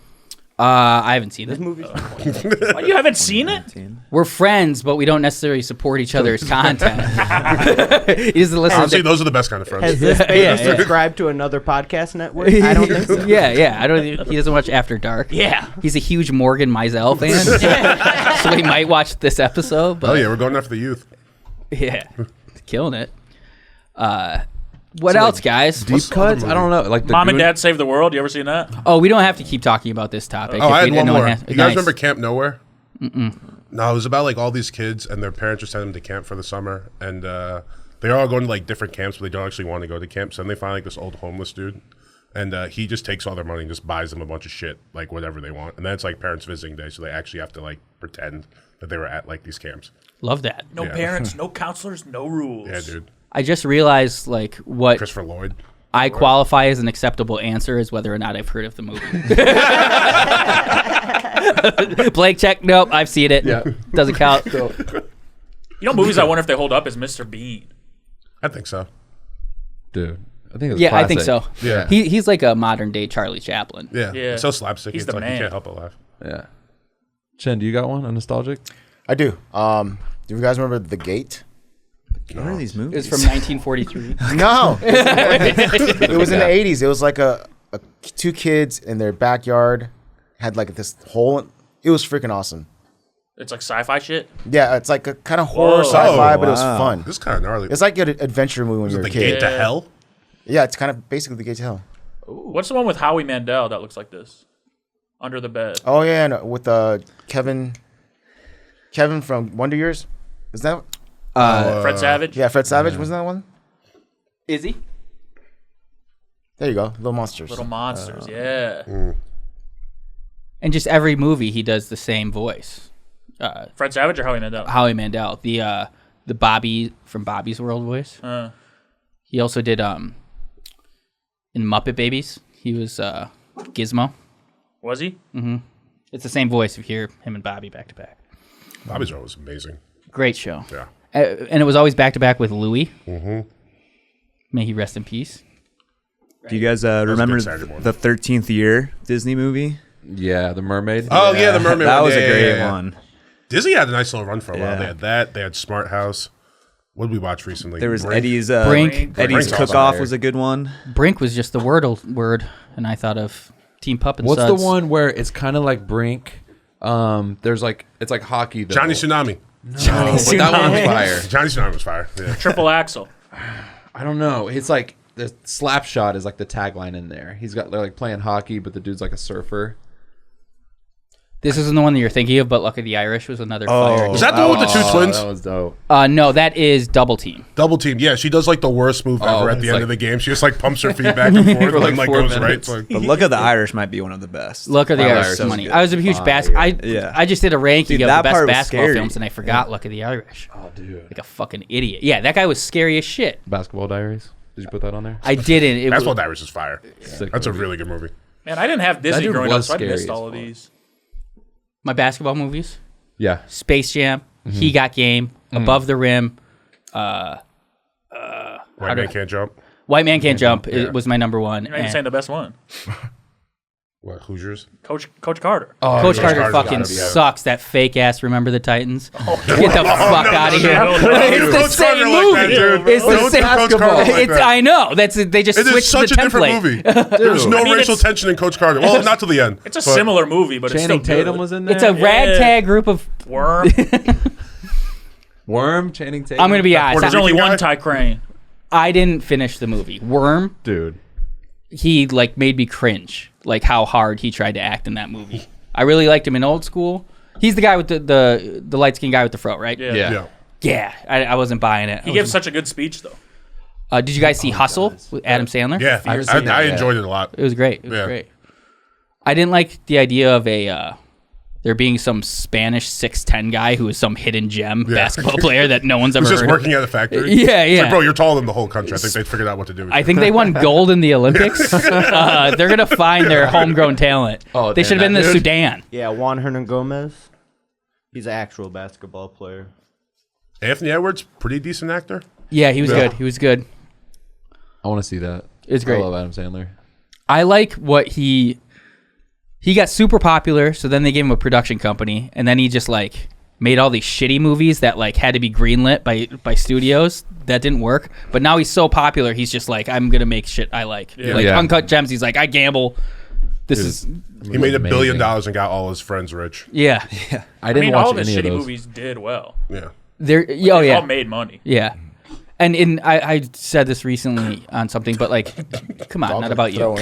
I haven't seen This it. movie's Oh, you haven't seen it? We're friends, but we don't necessarily support each other's content. He doesn't listen Honestly, to those are the best kind of friends. Has this Yeah, baby yeah. subscribed to another podcast network? I don't think so. yeah. I don't. He doesn't watch After Dark. Yeah. He's a huge Morgan Mizell fan, so he might watch this episode. But Oh yeah, we're going after the youth. yeah, killing it. What else, guys? Deep cuts? I don't know. Like the Mom and Goon- Dad Save the World. You ever seen that? Oh, we don't have to keep talking about this topic. Oh, if I had we- one no more. has- You guys nice. remember Camp Nowhere? No, it was about like all these kids and their parents are sending them to camp for the summer, and they're all going to like different camps, but they don't actually want to go to camp. So then they find like this old homeless dude, and he just takes all their money and just buys them a bunch of shit, like whatever they want. And then it's like parents visiting day, so they actually have to like pretend that they were at like these camps. Love that. No Yeah. parents, no counselors, no rules. Yeah, dude. I just realized like what Christopher Lloyd. I qualify as an acceptable answer is whether or not I've heard of the movie. Blank check. Nope, I've seen it. Yeah. Doesn't count. You know, movies I wonder if they hold up is Mr. Bean. I think so. Dude. I think it was Yeah, I think classic. so. Yeah. He's like a modern day Charlie Chaplin. Yeah. Yeah. It's so slapstick. He's It's the like man. you can't help but laugh. Yeah. Chen, do you got one? A nostalgic? I do. Do you guys remember The Gate? What are these It movies? was from 1943. No. It was in the 80s. It was like a two kids in their backyard had like this hole. It was freaking awesome. It's like sci-fi shit. Yeah, it's like a kind of horror Whoa. sci-fi, but it was Wow. fun. This is kind of gnarly. It's like an adventure movie when Is you're it a the kid. gate to Yeah. hell? Yeah, it's kind of basically The Gate to Hell. What's the one with Howie Mandel that looks like this? Under the Bed. Oh yeah, and with Kevin from Wonder Years. Is that? Fred Savage. Yeah, Fred Savage. Wasn't that one? Is he? There you go. Little Monsters. Little Monsters. Yeah. And just every movie he does the same voice. Fred Savage or Howie Mandel? Howie Mandel, the Bobby from Bobby's World voice. He also did in Muppet Babies. He was Gizmo. Was he? It's the same voice if you hear him and Bobby back to back. Bobby's role was amazing. Great show. Yeah. And it was always back to back with Louis. May he rest in peace. Do you guys a remember good Saturday morning. the 13th Year Disney movie? Yeah, The Mermaid. Oh yeah, the mermaid. That one. was Yeah, a yeah, great yeah, yeah. one. Disney had a nice little run for a while. Yeah. They had that. They had Smart House. What did we watch recently? There was Brink? Eddie's Brink. Eddie's Brink's Cook awesome. Off was a good one. Brink was just the word, and I thought of Team Pup and What's Suds. the one where it's kind of like Brink? There's like it's like hockey though. Johnny Tsunami. But that one's fire. Johnny Tsunami was fire. Yeah. Triple Axel. I don't know. It's like the slap shot is like the tagline in there. They're like playing hockey, but the dude's like a surfer. This isn't the one that you're thinking of, but Luck of the Irish was another fire. Is that the one with the two twins? That was dope. No, that is Double Team. Double team. Yeah, she does like the worst move ever at the end of the game. She just like pumps her feet back and forth and like 4 goes right. minutes. It's like, But Look at the Irish might be one of the best. Luck of the Irish is so money. good. I was a huge I just did a ranking Dude, of that the part best was basketball scary. films, and I forgot Luck of the Irish. Oh, dude. Like a fucking idiot. Yeah, that guy was scary as shit. Basketball Diaries. Did you put that on there? I didn't. It Basketball was, Diaries is fire. Sick That's a movie. really good movie. Man, I didn't have Disney dude growing up, was so I scary missed as all of fuck. these. my basketball movies: Yeah. Space Jam, He Got Game, Above the Rim, White Man Can't Jump. White Man Can't Jump. Yeah. It was my number one. You're not even and saying the best one. What, Hoosiers? Coach Carter. Coach Carter Carter's fucking gotta be out. sucks. That fake ass. Remember the Titans? Get the fuck out of here! no, It's the Coach same Carter like that, movie. dude. It's the Don't same. do Coach Carter like It's, that. I know. That's they just It is switched such the a different template. movie. There's no I mean, racial it's- tension in Coach Carter. Well, not to the end. It's a but similar movie, but it's still Channing Tatum good. was in there. It's a ragtag group of. Worm. Worm. Channing Tatum. I'm gonna be honest. There's only Rican one guy? Ty Crane. I didn't finish the movie. Worm. Dude. He like made me cringe. Like how hard he tried to act in that movie. I really liked him in Old School. He's the guy with the light skinned guy with the fro, right? Yeah. Yeah. Yeah, I wasn't buying it. He gives such a good speech, though. Did you guys see Hustle with Adam Sandler? Yeah. haven't seen that I yet. enjoyed it a lot. It was great. It was Yeah. great. I didn't like the idea of there being some Spanish 6'10" guy who is some hidden gem basketball player that no one's ever He's just heard working of. at a factory. Yeah, It's yeah. like, bro, you're taller than the whole country. I think they figured out what to do with I you. think they won gold in the Olympics. They're gonna find their homegrown talent. Oh, They damn, should have been that the dude. Sudan. Yeah, Juan Hernan Gomez. He's an actual basketball player. Anthony Edwards, pretty decent actor. Yeah, he was Yeah. good. He was good. I want to see that. It's great. I love Adam Sandler. I like what he got super popular, so then they gave him a production company, and then he just like made all these shitty movies that like had to be greenlit by studios. That didn't work. But now he's so popular, he's just like, I'm gonna make shit I like. Yeah. Like Yeah. Uncut Gems, he's like, I gamble. This is He made $1 billion Amazing. and got all his friends rich. yeah. I I didn't mean, watch all of his any of shitty those. movies did well. Yeah. They're They oh yeah. all made money. Yeah. And I said this recently on something, but like, come on, not about you.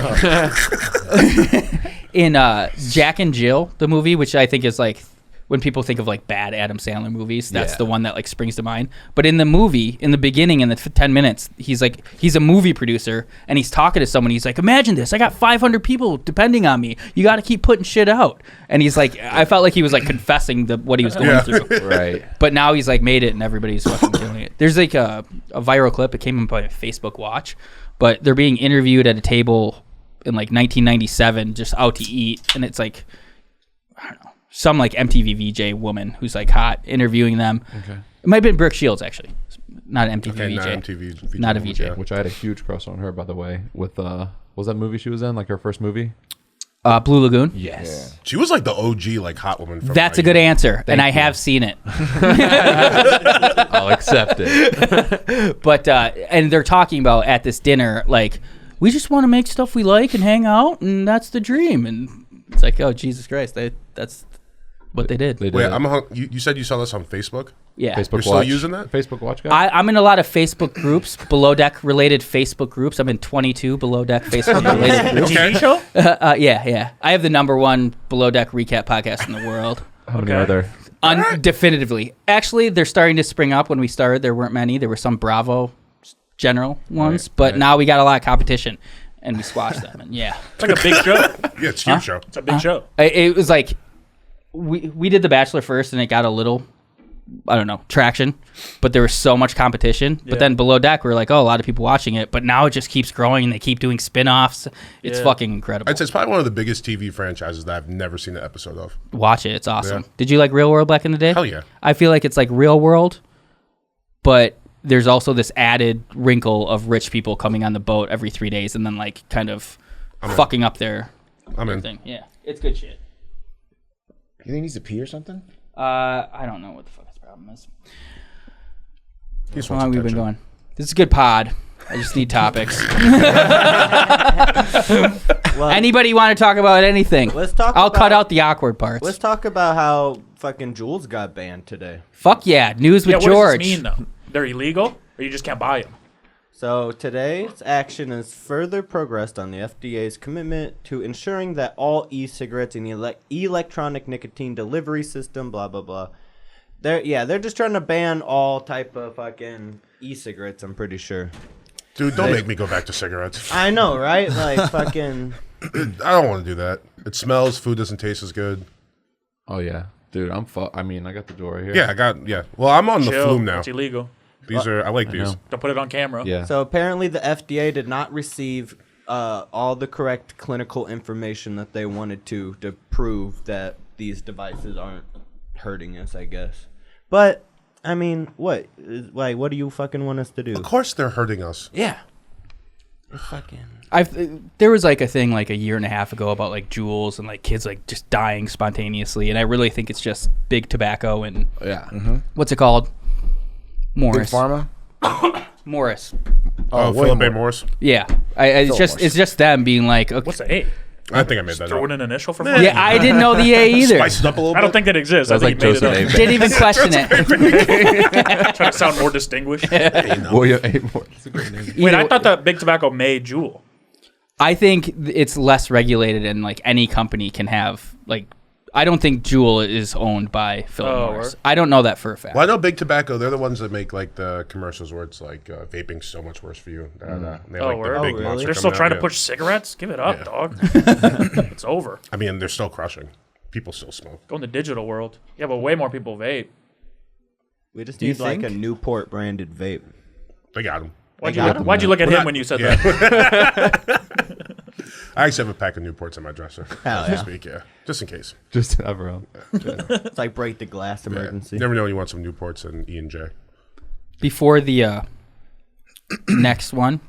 In Jack and Jill, the movie, which I think is like when people think of like bad Adam Sandler movies, that's Yeah. the one that like springs to mind. But in the movie, in the beginning, in the 10 minutes, he's a movie producer and he's talking to someone. He's like, imagine this. I got 500 people depending on me. You got to keep putting shit out. And he's like, I felt like he was like confessing what he was going through. Right. But now he's like made it and everybody's fucking killing it. There's like a viral clip. It came in by Facebook Watch, but they're being interviewed at a table in like 1997, just out to eat, and it's like, I don't know, some like MTV VJ woman who's like hot interviewing them. Okay. It might have been Brooke Shields actually, not an MTV Okay, not VJ. MTV. Not a VJ. Yeah. Which I had a huge crush on her, by the way. With what was that movie she was in? Like her first movie? Blue Lagoon. Yes. She was like the OG, like hot woman. From That's a like, good answer, and I you. have seen it. I'll accept it. But and they're talking about at this dinner, like, we just want to make stuff we like and hang out, and that's the dream. And it's like, oh Jesus Christ, that's what they did. They did Wait, it. you said you saw this on Facebook? Yeah. Facebook You're still Watch. using that? Facebook Watch guy? I'm in a lot of Facebook groups, Below Deck related Facebook groups. I'm in 22 Below Deck Facebook related groups. Okay. TV show? Yeah. I have the #1 Below Deck recap podcast in the world. How many Okay. are there? Definitively. Actually, they're starting to spring up. When we started, there weren't many. There were some Bravo general ones, but now we got a lot of competition, and we squashed them. And yeah, It's like a big show. Yeah, it's a huge show. It's a big show. it was like we did The Bachelor first, and it got a little, I don't know, traction, but there was so much competition. But then Below Deck, we were like, oh, a lot of people watching it, but now it just keeps growing, and they keep doing spin-offs. It's Yeah. fucking incredible. I'd say it's probably one of the biggest TV franchises that I've never seen an episode of. Watch it. It's awesome. Yeah. Did you like Real World back in the day? Hell yeah. I feel like it's like Real World, but there's also this added wrinkle of rich people coming on the boat every 3 days and then like kind of fucking up their I'm in. thing. Yeah, it's good shit. You think he needs to pee or something? I don't know what the fuck his problem is. He just How wants long have we been attention. going? This is a good pod. I just need topics. Well, Anybody want to talk about anything? Let's talk I'll cut about- out the awkward parts. let's talk about how fucking Jules got banned today. Fuck yeah, news with Yeah, what George. does this mean, though? They're illegal, or you just can't buy them? So today's action is further progressed on the FDA's commitment to ensuring that all e-cigarettes and electronic nicotine delivery system, blah, blah, blah. They're just trying to ban all type of fucking e-cigarettes, I'm pretty sure. Dude, don't make me go back to cigarettes. I know, right? Like, fucking... I don't want to do that. It smells. Food doesn't taste as good. Oh, yeah. Dude, I got the door right here. Yeah. Well, I'm on the Chill. flume now. It's illegal. These are, I like these. know. Don't put it on camera. Yeah. So apparently the FDA did not receive all the correct clinical information that they wanted to prove that these devices aren't hurting us, I guess. But, I mean, what? Like, what do you fucking want us to do? Of course they're hurting us. Yeah. It's fucking... There was like a thing like a year and a half ago about like Juuls and like kids like just dying spontaneously, and I really think it's just big tobacco and what's it called? Morris. Big Pharma? Morris. Oh, William Philip A. Morris. Yeah, it's just them being like, okay. What's the A? I think I made that Throw up. in an initial for fun? Yeah, I didn't know the A either. Spice it up a little bit. I don't think that exists. I Sounds think like he made Joseph it A. Didn't even question it. Trying to sound more distinguished. William A. Morris. That's a great name. Wait, I thought that Big Tobacco made Juul. I think it's less regulated, and like any company can have like. I don't think Juul is owned by Philip Morris. word. I don't know that for a fact. Well, I know Big Tobacco. They're the ones that make like the commercials where it's like vaping's so much worse for you. They have, like, word? the big really? monster They're still coming trying out, to push cigarettes? Give it up, Yeah. dog. It's over. I mean, they're still crushing. People still smoke. Go in the digital world. Yeah, but way more people vape. We just Do you need like a think? Newport branded vape. They got them. Why'd you look at him when you said that? I actually have a pack of Newports in my dresser. Hell as we yeah. speak, yeah. Just in case. Just to have around. It's like break the glass Yeah. emergency. Never know when you want some Newports and E&J. Before the next one,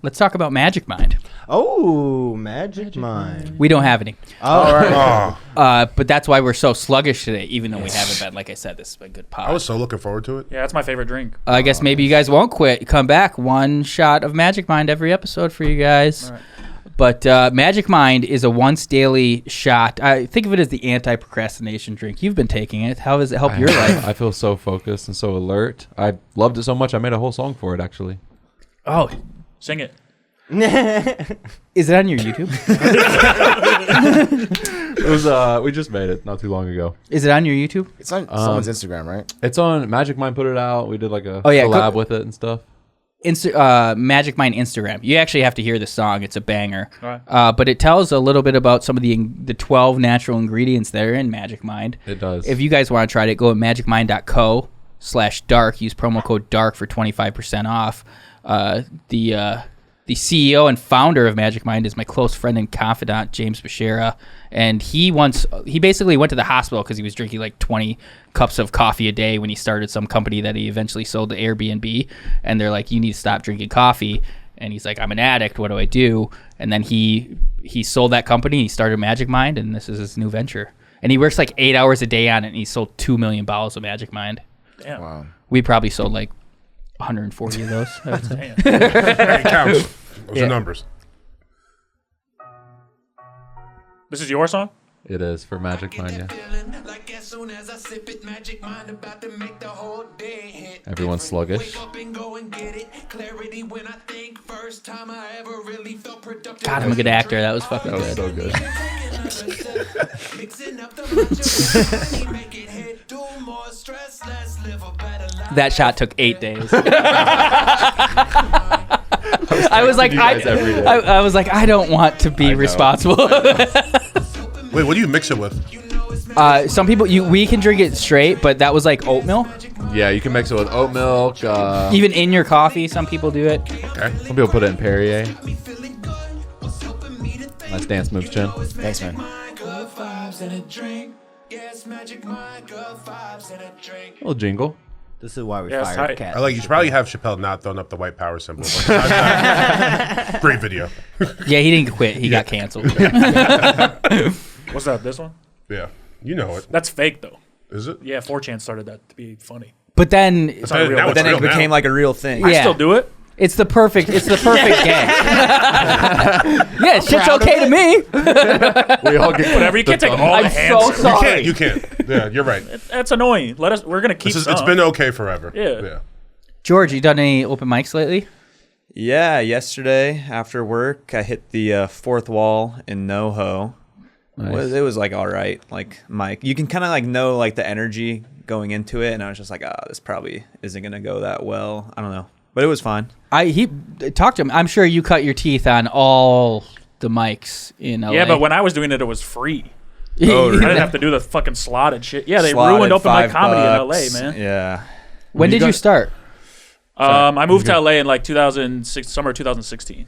let's talk about Magic Mind. Oh, Magic Mind. We don't have any. All right. Oh, But that's why we're so sluggish today, even though we haven't been. Like I said, this has been a good pod. I was so looking forward to it. Yeah, that's my favorite drink. I guess maybe you guys won't quit. Come back. One shot of Magic Mind every episode for you guys. All right. But Magic Mind is a once daily shot. I think of it as the anti-procrastination drink. You've been taking it. How does it help your life? I feel so focused and so alert. I loved it so much. I made a whole song for it, actually. Oh, Sing it. is it on your YouTube? It was we just made it not too long ago. Is it on your YouTube? It's on someone's Instagram, right? It's on Magic Mind put it out. We did like a Oh, yeah, collab with it and stuff. Magic Mind Instagram. You actually have to hear the song. It's a banger. All right. But it tells a little bit about some of the 12 natural ingredients that are in Magic Mind. It does. If you guys want to try it, go to magicmind.co/dark. Use promo code DARK for 25% off. The CEO and founder of Magic Mind is my close friend and confidant, James Bashara. And he basically went to the hospital because he was drinking like 20 cups of coffee a day when he started some company that he eventually sold to Airbnb. And they're like, you need to stop drinking coffee. And he's like, I'm an addict. What do I do? And then he sold that company. He started Magic Mind, and this is his new venture. And he works like 8 hours a day on it, and he sold 2 million bottles of Magic Mind. Damn. Wow. We probably sold like 140 of those, I would say. Damn. Hey, it counts. Those Yeah. are numbers. This is your song? It is for Magic Mind, yeah. Everyone's sluggish. God, I'm a good actor. That was fucking good. So good. That shot took 8 days. I was like, every day. I was like, I don't want to be responsible. Wait, what do you mix it with? Some people, we can drink it straight, but that was like oatmeal. Yeah, you can mix it with oat milk. Even in your coffee, some people do it. Okay. Some people put it in Perrier. Nice dance moves, Chin. Thanks, man. Little jingle. This is why we Yeah, it's fired tight. Cat. I like. You should probably have Chappelle not throwing up the white power symbol. Great video. Yeah, he didn't quit. He got canceled. What's that? This one? Yeah, you know it. That's fake, though. Is it? Yeah, 4chan started that to be funny. But then, It's not real. Now But it's Then real it became now. like a real thing. I Yeah. still do it. it's the perfect gag. Yeah, shit's okay to me. We all get Whatever. You can't take all the I'm hands. so sorry. You can't. Yeah, you're right. That's annoying. We're gonna keep It's some. been okay forever. Yeah. George, you done any open mics lately? Yeah, yesterday after work, I hit the fourth wall in NoHo. Nice. It was like all right. Like Mike, you can kind of like know like the energy going into it, and I was just like, this probably isn't gonna go that well. I don't know, but it was fine. He talked to him. I'm sure you cut your teeth on all the mics in LA. Yeah, but when I was doing it was free. Oh, I really? didn't have to do the fucking slotted shit. Yeah, they Slotted ruined open mic $5, comedy in LA, man. Yeah. When did you start? I moved to LA in like 2006, summer 2016.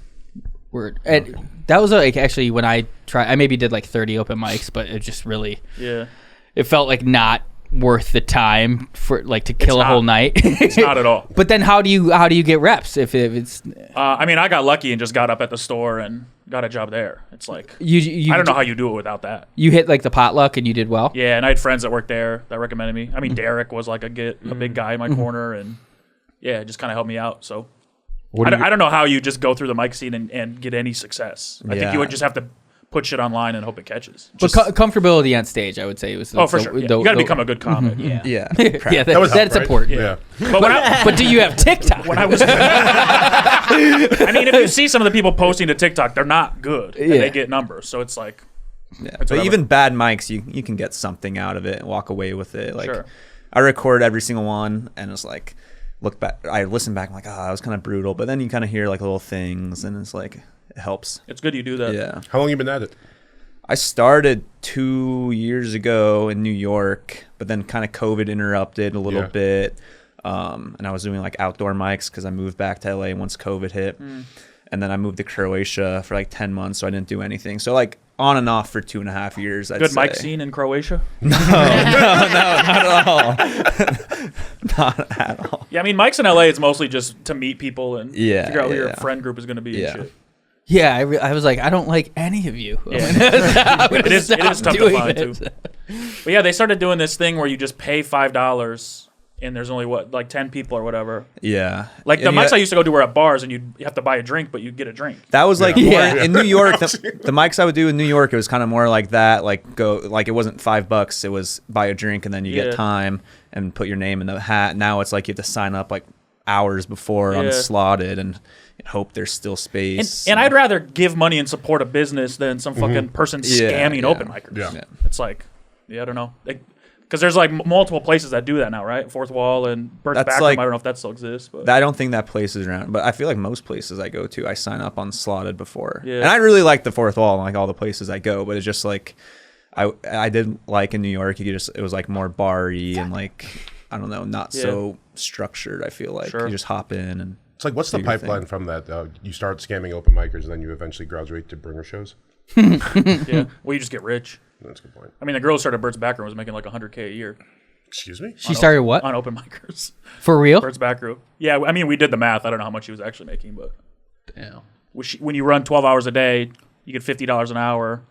Word. And that was like actually when I maybe did like 30 open mics, but it just really, it felt like not worth the time for like to kill a whole night. It's not at all. But then how do you get reps if it's? I mean, I got lucky and just got up at the store and got a job there. It's like you I don't know how you do it without that. You hit like the potluck and you did well. Yeah, and I had friends that worked there that recommended me. I mean, Derek was like a big guy in my corner, and yeah, it just kind of helped me out. So I don't know how you just go through the mic scene and get any success. I think you would just have to put shit online and hope it catches. But comfortability on stage, I would say, was for sure. Yeah. You got to become a good comic. Yeah, Yeah. That's important. Yeah. But do you have TikTok? When I was, I mean, if you see some of the people posting to TikTok, they're not good, and they get numbers. So it's like, but even bad mics, you can get something out of it and walk away with it. Like, Sure. I record every single one, and it's like, I listen back, I'm like, I was kind of brutal, but then you kind of hear like little things, and it's like, it helps. It's good you do that. Yeah. How long you been at it? I started 2 years ago in New York, but then kind of COVID interrupted a little bit. And I was doing like outdoor mics because I moved back to LA once COVID hit. And then I moved to Croatia for like 10 months, so I didn't do anything. So like on and off for 2.5 years. I'd Good say. mic scene in Croatia? No, not at all. Not at all. Yeah, I mean, mics in LA is mostly just to meet people and figure out who your yeah. friend group is going to be and shit. Yeah, I was like, I don't like any of you. Yeah. It is tough to find too. But yeah, they started doing this thing where you just pay $5 and there's only like 10 people or whatever. Yeah. Like the mics I used to go to were at bars and you have to buy a drink, but you get a drink. That was like more in New York. The mics I would do in New York, it was kind of more like that. Like it wasn't $5. It was buy a drink and then you get time and put your name in the hat. Now it's like you have to sign up like hours before unslotted and hope there's still space. And I'd rather give money and support a business than some fucking person scamming open micers. Yeah. It's like, I don't know. Because there's like multiple places that do that now, right? Fourth Wall and Bert's Backroom. Like, I don't know if that still exists. But I don't think that place is around. But I feel like most places I go to, I sign up on slotted before. Yeah. And I really like the Fourth Wall and like all the places I go. But it's just like I did like in New York. It was like more bar-y and like I don't know, not so structured. I feel like you just hop in and. It's like, what's the pipeline from that? You start scamming open micers and then you eventually graduate to bringer shows? Yeah. Well, you just get rich. That's a good point. I mean, the girl who started Bert's Backroom was making like $100K a year. Excuse me? She started what? On open micers. For real? Bert's Backroom. Yeah, I mean, we did the math. I don't know how much she was actually making, but Damn. when you run 12 hours a day, you get $50 an hour.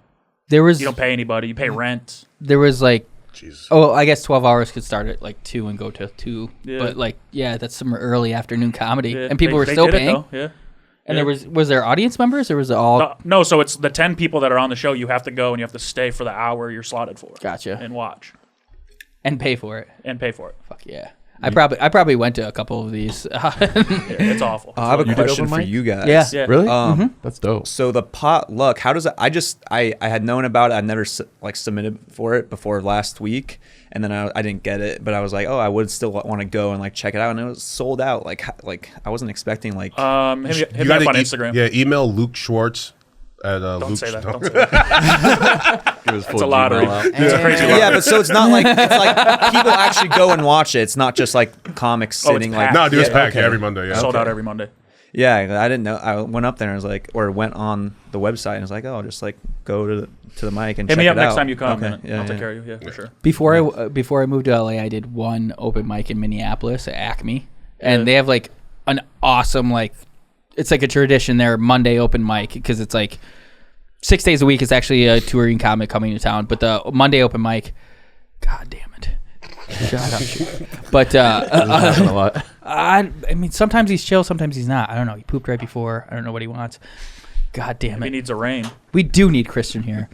You don't pay anybody. You pay rent. There was like, Jesus. I guess 12 hours could start at like 2 and go to 2. Yeah. But like, that's some early afternoon comedy. Yeah. And people were still paying. Yeah. And there was there audience members or was it all? No, so it's the 10 people that are on the show. You have to go and you have to stay for the hour you're slotted for. Gotcha. And watch. And pay for it. Fuck yeah. I probably went to a couple of these. It's awful. I have a question for you guys. Yeah. Really? That's dope. So the potluck, how does it? I had known about it. I never submitted for it before last week, and then I didn't get it. But I was like, I would still want to go and like check it out, and it was sold out. Like I wasn't expecting like. Hit me up on Instagram. Yeah, email Luke Schwartz at Don't say that. Don't say that. It's a lottery. It's a crazy lottery. Yeah, but so it's not like people actually go and watch it. It's not just like comics sitting like. No, dude, it's packed every Monday. Yeah. Sold out every Monday. Yeah, I didn't know. I went up there and I was like, or went on the website and was like, I'll just like go to the mic and hit check me up it next out. time you come. Okay. I'll take care of you. Yeah, for sure. Before I moved to LA, I did one open mic in Minneapolis at Acme, and they have like an awesome it's like a tradition there, Monday open mic, because it's like 6 days a week. It's actually a touring comic coming to town, but the Monday open mic, god damn it, shut up. But a lot. I mean, sometimes he's chill, sometimes he's not. I don't know. He pooped right before. I don't know what he wants. God damn it. He needs a rain. We do need Christian here.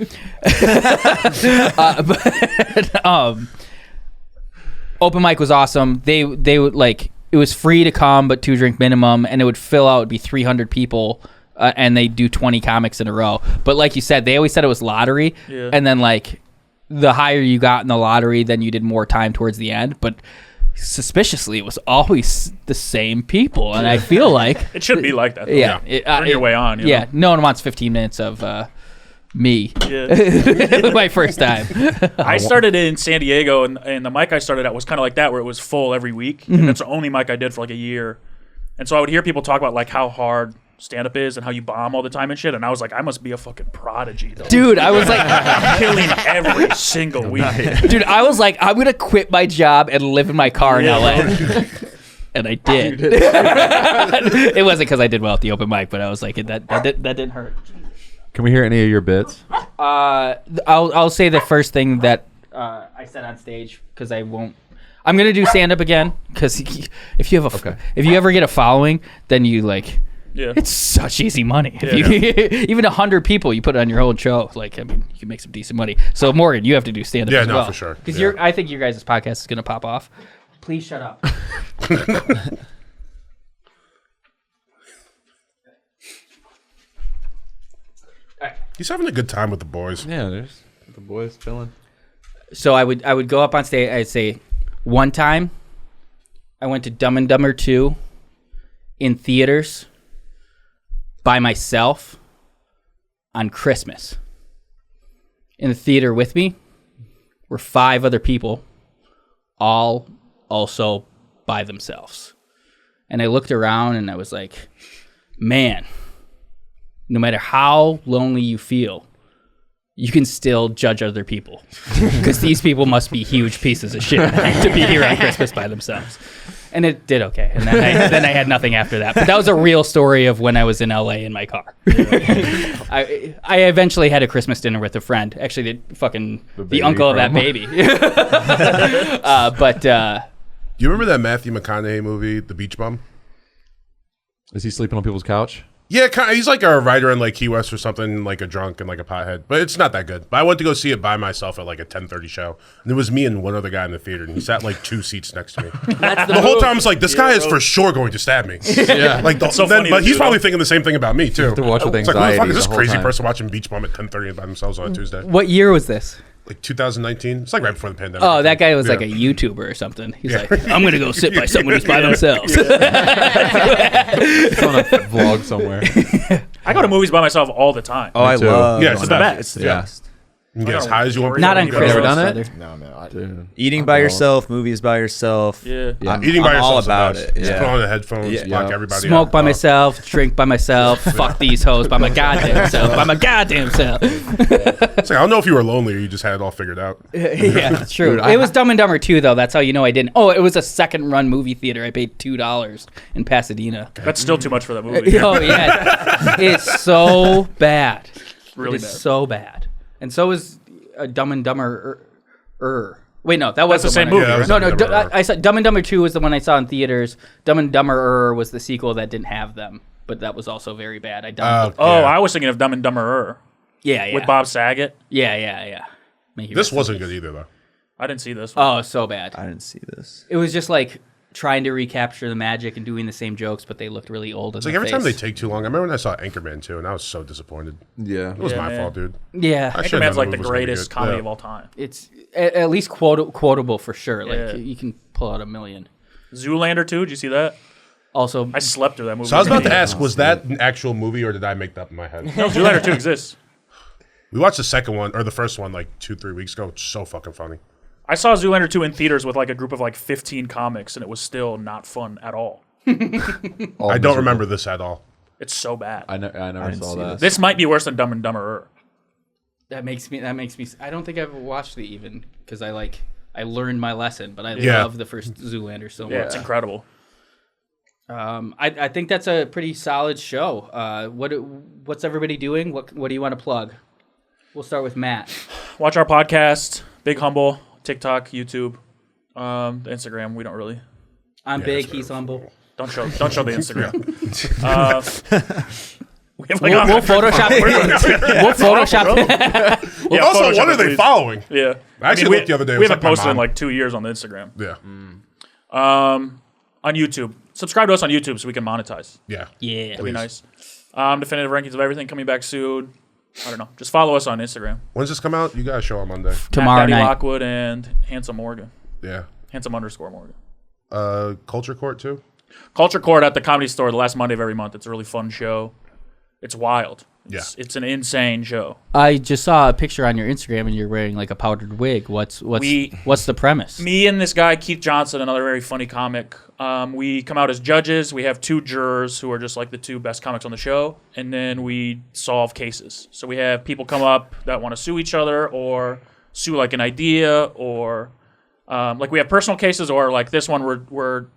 Open mic was awesome. They would like it was free to come, but 2-drink minimum, and it would fill out. It'd be 300 people, and they do 20 comics in a row. But like you said, they always said it was lottery, and then like the higher you got in the lottery, then you did more time towards the end. But suspiciously, it was always the same people, and I feel like it should be like that. Though. Yeah, turn your way on. You know? No one wants 15 minutes of me. Yeah. My first time. I started in San Diego, and the mic I started at was kind of like that, where it was full every week, and that's the only mic I did for like a year. And so I would hear people talk about like how hard stand-up is and how you bomb all the time and shit, and I was like, I must be a fucking prodigy, though. Dude, I was like killing every single week. Dude, I was like, I'm gonna quit my job and live in my car in LA. And I did. It wasn't because I did well at the open mic, but I was like, that didn't hurt. Can we hear any of your bits? I'll say the first thing that I said on stage, because I won't. I'm gonna do stand up again, because if you have if you ever get a following, then you like. Yeah. It's such easy money. Even 100 people, you put it on your own show. Like, I mean, you can make some decent money. So Morgan, you have to do stand up as well. For sure. Because I think your guys' podcast is gonna pop off. Please shut up. He's having a good time with the boys. Yeah, there's the boys chilling. So I would go up on stage. I'd say, one time, I went to Dumb and Dumber 2 in theaters by myself on Christmas. In the theater with me were 5 other people, all also by themselves. And I looked around and I was like, man, no matter how lonely you feel, you can still judge other people, because these people must be huge pieces of shit to be here on Christmas by themselves. And it did okay. And then I had nothing after that. But that was a real story of when I was in LA in my car. I eventually had a Christmas dinner with a friend. Actually, the uncle of that baby. You remember that Matthew McConaughey movie, The Beach Bum? Is he sleeping on people's couch? Yeah, he's like a writer in like Key West or something, like a drunk and like a pothead. But it's not that good. But I went to go see it by myself at like a 10:30 show, and it was me and one other guy in the theater, and he sat like 2 seats next to me. The whole time I was like, this guy is for sure going to stab me. Yeah, like but he's probably thinking the same thing about me too. You have to watch with It's like, anxiety. what the fuck is this crazy time. person watching Beach Bum at 10:30 by themselves on a Tuesday? What year was this? Like 2019. It's like right before the pandemic. Oh, that guy was like a YouTuber or something. He's like, I'm going to go sit by someone who's by themselves. It's on a vlog somewhere. I go to movies by myself all the time. Oh, I too. love. Yeah, it's the best. It's the Yeah. best. You can get as high as you want. Not on You go- Christmas. done it? brother. No, man. Dude. Eating by yourself, movies by yourself. Yeah. Eating by I'm all yourself about is the it. best. Just Yeah. put on the headphones, Yeah. lock Yeah. everybody Smoke out. by myself, drink by myself, fuck these hoes by my goddamn self, by my goddamn self. It's like, I don't know if you were lonely or you just had it all figured out. Yeah, it's true. It was Dumb and Dumber 2, though. That's how you know I didn't. Oh, it was a second-run movie theater. I paid $2 in Pasadena. That's still too much for that movie. Oh, yeah. It's so bad. Really It's bad. so bad. And so is Dumb and Dumber. Wait, no, that was That's the same one I- movie, Yeah, that was No, Dumb and no. Dumber. I saw Dumb and Dumber 2 was the one I saw in theaters. Dumb and Dumber was the sequel that didn't have them, but that was also very bad. I dumped it. Oh, Yeah. I was thinking of Dumb and Dumberer Yeah. with Bob Saget. Yeah. May he This rest wasn't good either, though. I didn't see this one. Oh, so bad. I didn't see this. It was just like trying to recapture the magic and doing the same jokes, but they looked really old. It's like every time they take too long. I remember when I saw Anchorman 2, and I was so disappointed. Yeah. It was my man. fault, dude. Yeah, I should've Anchorman's known like the movie was gonna be greatest good. comedy Yeah. of all time. it's at least quotable for sure. Like Yeah. you can pull out a million. Zoolander 2, did you see that? Also, I slept through that movie. So I was about to Yeah. ask, was that an actual movie, or did I make that up in my head? No, Zoolander 2 exists. We watched the second one, or the first one, like 2-3 weeks ago. It's so fucking funny. I saw Zoolander 2 in theaters with like a group of like 15 comics, and it was still not fun at all. I don't remember this at all. It's so bad. I never saw that. This might be worse than Dumb and Dumberer. that makes me. I don't think I've watched it even because I learned my lesson, but I Yeah. love the first Zoolander so much. Yeah, it's incredible. I think that's a pretty solid show. What's everybody doing? What do you want to plug? We'll start with Matt. Watch our podcast, Big Humble, TikTok, YouTube, the Instagram. We don't really. I'm Yeah, big. that's He's humble. Don't show the Instagram. We have We'll Photoshop. We'll Photoshop. Yeah, Also, Photoshop what are it, they please. following? Yeah. I actually looked the other day. It We was haven't like my posted in mom. like 2 years on the Instagram. Yeah. on YouTube. Subscribe to us on YouTube so we can monetize. Yeah. Yeah. That'd be nice. Definitive rankings of everything coming back soon. I don't know. Just follow us on Instagram. When's this come out? You guys show on Monday. Tomorrow Daddy night. Lockwood and Handsome Morgan. Yeah. Handsome_Morgan. Culture Court too. Culture Court at the Comedy Store the last Monday of every month. It's a really fun show. It's wild. It's an insane show. I just saw a picture on your Instagram and you're wearing like a powdered wig. What's the premise? Me and this guy, Keith Johnson, another very funny comic, we come out as judges. We have 2 jurors who are just like the 2 best comics on the show, and then we solve cases. So we have people come up that want to sue each other or sue like an idea, or like we have personal cases, or like this one where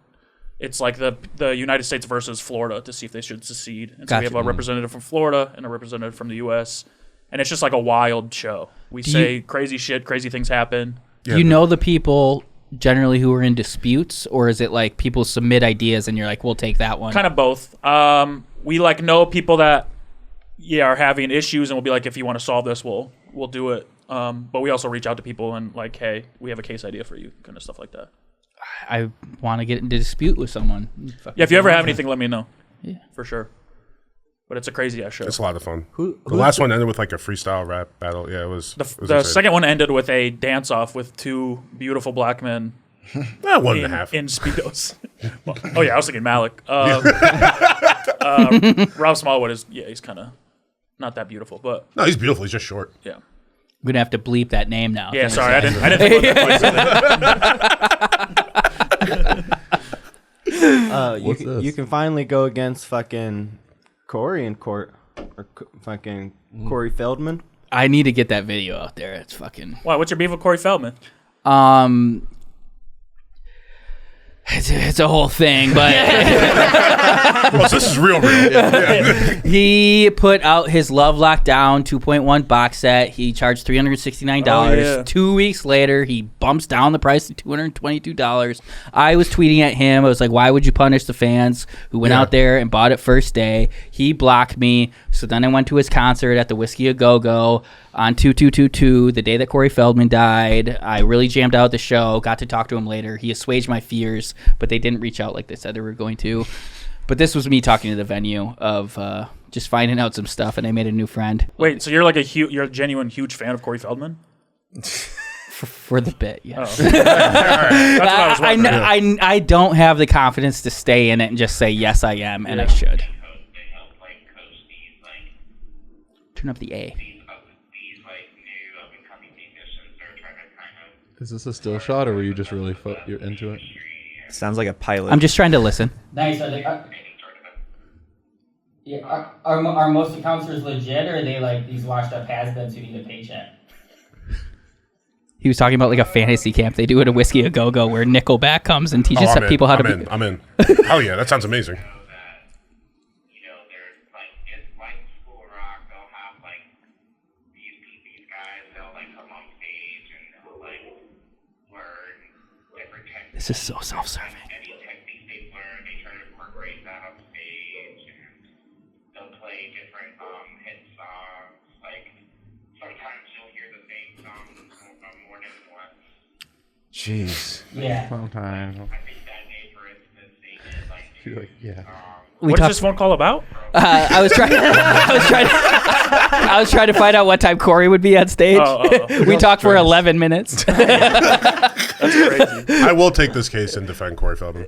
it's like the United States versus Florida to see if they should secede. And so we have a representative from Florida and a representative from the U.S., and it's just like a wild show. We say crazy shit, crazy things happen. Do you know the people generally who are in disputes, or is it like people submit ideas and you're like, we'll take that one? Kind of both. We like know people that are having issues, and we'll be like, if you want to solve this, we'll do it. But we also reach out to people and like, hey, we have a case idea for you, kind of stuff like that. I want to get into dispute with someone. Yeah, if you ever have anything, let me know. Yeah, for sure. But it's a crazy ass show. It's a lot of fun. The last one ended with like a freestyle rap battle. Yeah, it was. The second one ended with a dance off with 2 beautiful black men. 1.5 in speedos. Oh yeah, I was thinking Malik. Rob Smallwood is he's kind of not that beautiful, but no, he's beautiful. He's just short. Yeah. I'm gonna have to bleep that name now. Yeah, sorry, I didn't think about that. You can finally go against fucking Corey in court, or fucking Corey Feldman. I need to get that video out there. It's fucking. Wow, what's your beef with Corey Feldman? It's a whole thing, but so this is real. Yeah. He put out his Love Lockdown 2.1 box set. He charged $369. Oh, yeah. 2 weeks later, he bumps down the price to $222. I was tweeting at him. I was like, why would you punish the fans who went out there and bought it first day? He blocked me. So then I went to his concert at the Whiskey A Go-Go on 2222, the day that Corey Feldman died. I really jammed out the show, got to talk to him later. He assuaged my fears, but they didn't reach out like they said they were going to. But this was me talking to the venue of just finding out some stuff, and I made a new friend. Wait, so you're like you're a genuine huge fan of Corey Feldman? For the bit, yeah. Oh. That's what I was wondering. I don't have the confidence to stay in it and just say, yes, I am, and I should. Turn up the A. Is this a still shot, or were you just really you're into it? Sounds like a pilot. I'm just trying to listen. Nice. Are most counselors legit, or are they like these washed up has-beens who need a paycheck? He was talking about like a fantasy camp they do at a Whiskey A Go-Go where Nickelback comes and teaches people how to. I'm in. Oh yeah, that sounds amazing. This is so self-serving. Jeez. Yeah. Sometimes. Yeah. What is this phone call about? I was trying to find out what time Corey would be on stage. We talked for 11 minutes. That's crazy. I will take this case and defend Corey Feldman.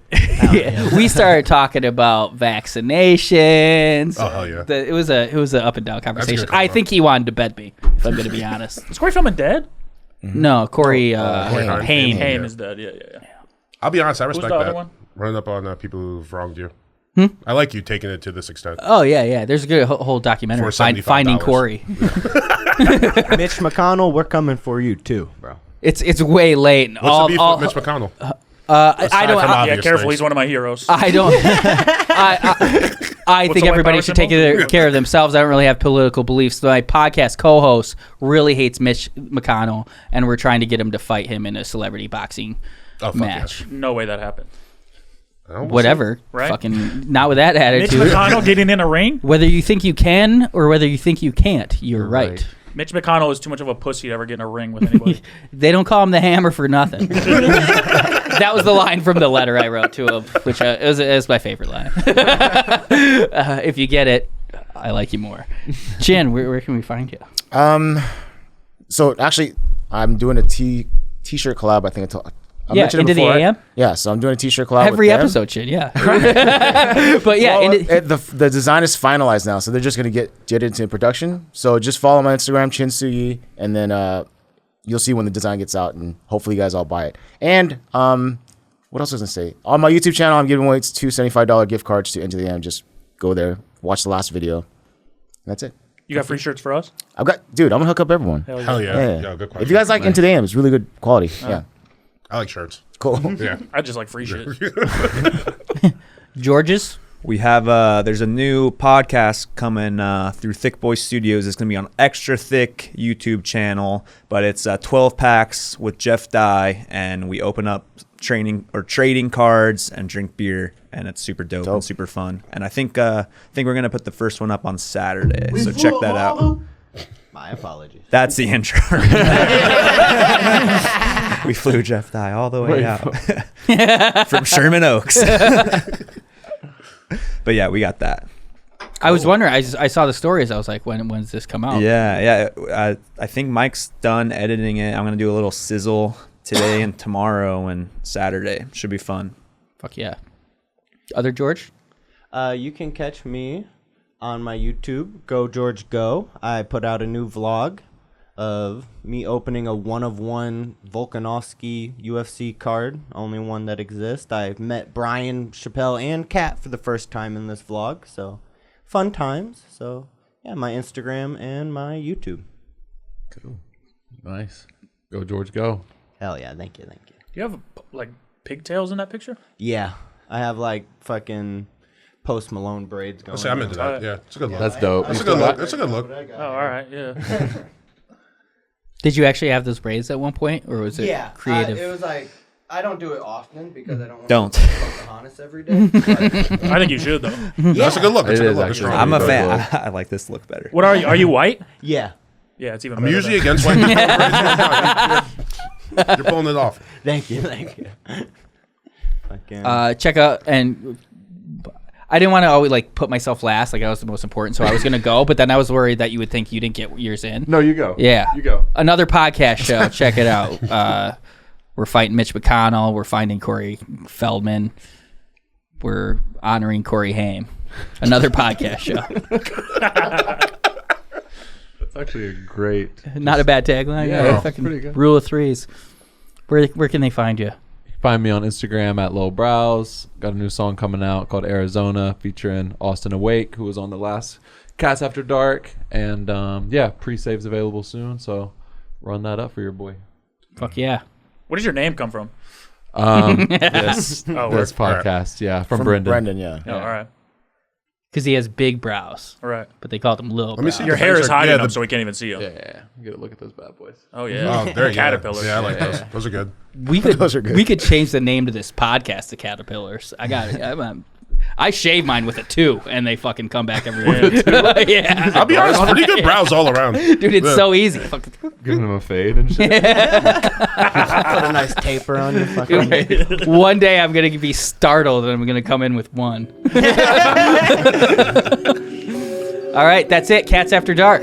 We started talking about vaccinations. Oh hell yeah! It was an up and down conversation. I think he wanted to bet me, if I'm going to be honest. Is Corey Feldman dead? No, Corey Haim. Haim is dead. Yeah. I'll be honest. I Who's respect the other that. one? Running up on people who've wronged you. I like you taking it to this extent. Oh yeah. There's a good whole documentary finding Corey. Mitch McConnell, we're coming for you too, bro. It's way late. What's the beef with Mitch McConnell? I don't. Yeah, careful. He's one of my heroes. I don't. I think everybody should take care of themselves. I don't really have political beliefs. My podcast co-host really hates Mitch McConnell, and we're trying to get him to fight him in a celebrity boxing match. Yes. No way that happened. Whatever. Right? Fucking not with that Mitch attitude. McConnell getting in a ring? Whether you think you can or whether you think you can't, you're right. Mitch McConnell is too much of a pussy to ever get in a ring with anybody. They don't call him the Hammer for nothing. That was the line from the letter I wrote to him, which it was my favorite line. If you get it, I like you more. Chin, where can we find you? So actually, I'm doing a t-shirt collab. I think I mentioned Into it before. the AM? Yeah, so I'm doing a t-shirt collab Every with them. episode, Chin, yeah. But yeah, Well, the design is finalized now, so they're just gonna get it into production. So just follow my Instagram, Suyi, and then you'll see when the design gets out, and hopefully you guys all buy it. And what else was I gonna say? On my YouTube channel, I'm giving away 2 $75 gift cards to Into the AM. Just go there, watch the last video. That's it. You got free shirts for us? I'm gonna hook up everyone. Hell yeah. Yeah, good question. If you guys like Into the AM, it's really good quality. Yeah. I like shirts. Cool. Yeah. I just like free shit. George's? We have there's a new podcast coming through Thick Boy Studios. It's going to be on Extra Thick YouTube channel, but it's 12 packs with Jeff Dye, and we open up trading cards and drink beer, and it's super dope and super fun. And I think we're going to put the first one up on Saturday, so check that out. My apologies. That's the intro. We flew Jeff Dye all the way out from Sherman Oaks. But yeah, we got that. I was wondering. I saw the stories. I was like, when does this come out? Yeah. I think Mike's done editing it. I'm gonna do a little sizzle today and tomorrow and Saturday. Should be fun. Fuck yeah. Other George? You can catch me on my YouTube, Go George Go. I put out a new vlog of me opening a 1-of-1 Volkanovski UFC card, only one that exists. I met Brian, Chappelle, and Kat for the first time in this vlog, so fun times. So yeah, my Instagram and my YouTube. Cool. Nice. Go, George, go. Hell yeah, thank you. Do you have like pigtails in that picture? Yeah, I have like fucking Post Malone braids going. I'm into that. Yeah, it's a good look. That's dope. It's a good look. It's a good look. Oh, all right, yeah. Did you actually have those braids at one point, or was it creative? It was like, I don't do it often because I don't Don't. to Pocahontas every day. I think you should though. That's a good look. It's a It good is look. It's actually. strong. I'm a Very fan. cool. I like this look better. What are you? Are you white? Yeah. Yeah, it's even. I'm better usually then. against white people. You're pulling it off. Thank you. Fucking. Check out, and I didn't want to always like put myself last, like I was the most important, so I was gonna go, but then I was worried that you would think you didn't get yours in. No, you go. Yeah. You go. Another podcast show. Check it out. We're fighting Mitch McConnell. We're finding Corey Feldman. We're honoring Corey Haim. Another podcast show. That's actually a great. Not a bad tagline. Yeah, Fucking pretty good. rule of threes. Where can they find you? Find me on Instagram at Lil Brows. Got a new song coming out called Arizona featuring Austin Awake, who was on the last KATS After Dark. And yeah, pre-saves available soon. So run that up for your boy. Fuck yeah. Where does your name come from? This podcast, yeah, from Brendan. Brendan, yeah. Oh, all right. Because he has big brows. All right. But they called him Lil Let me Brows. see Your the hair face is are- hiding yeah, them, the- so we can't even see you. Yeah. You gotta look at those bad boys. Oh yeah. Oh, there you go. Caterpillars. Yeah, I like those. Those are good. We could Those are good. we could change the name to this podcast to Caterpillars. I got it. I shave mine with a 2, and they fucking come back every week. Yeah. I'll be honest, pretty good brows all around. Dude, it's Yeah. so easy. Giving him a fade and shit. Put a nice taper on your fucking. One day I'm going to be startled, and I'm going to come in with 1. All right, that's it. KATS After Dark.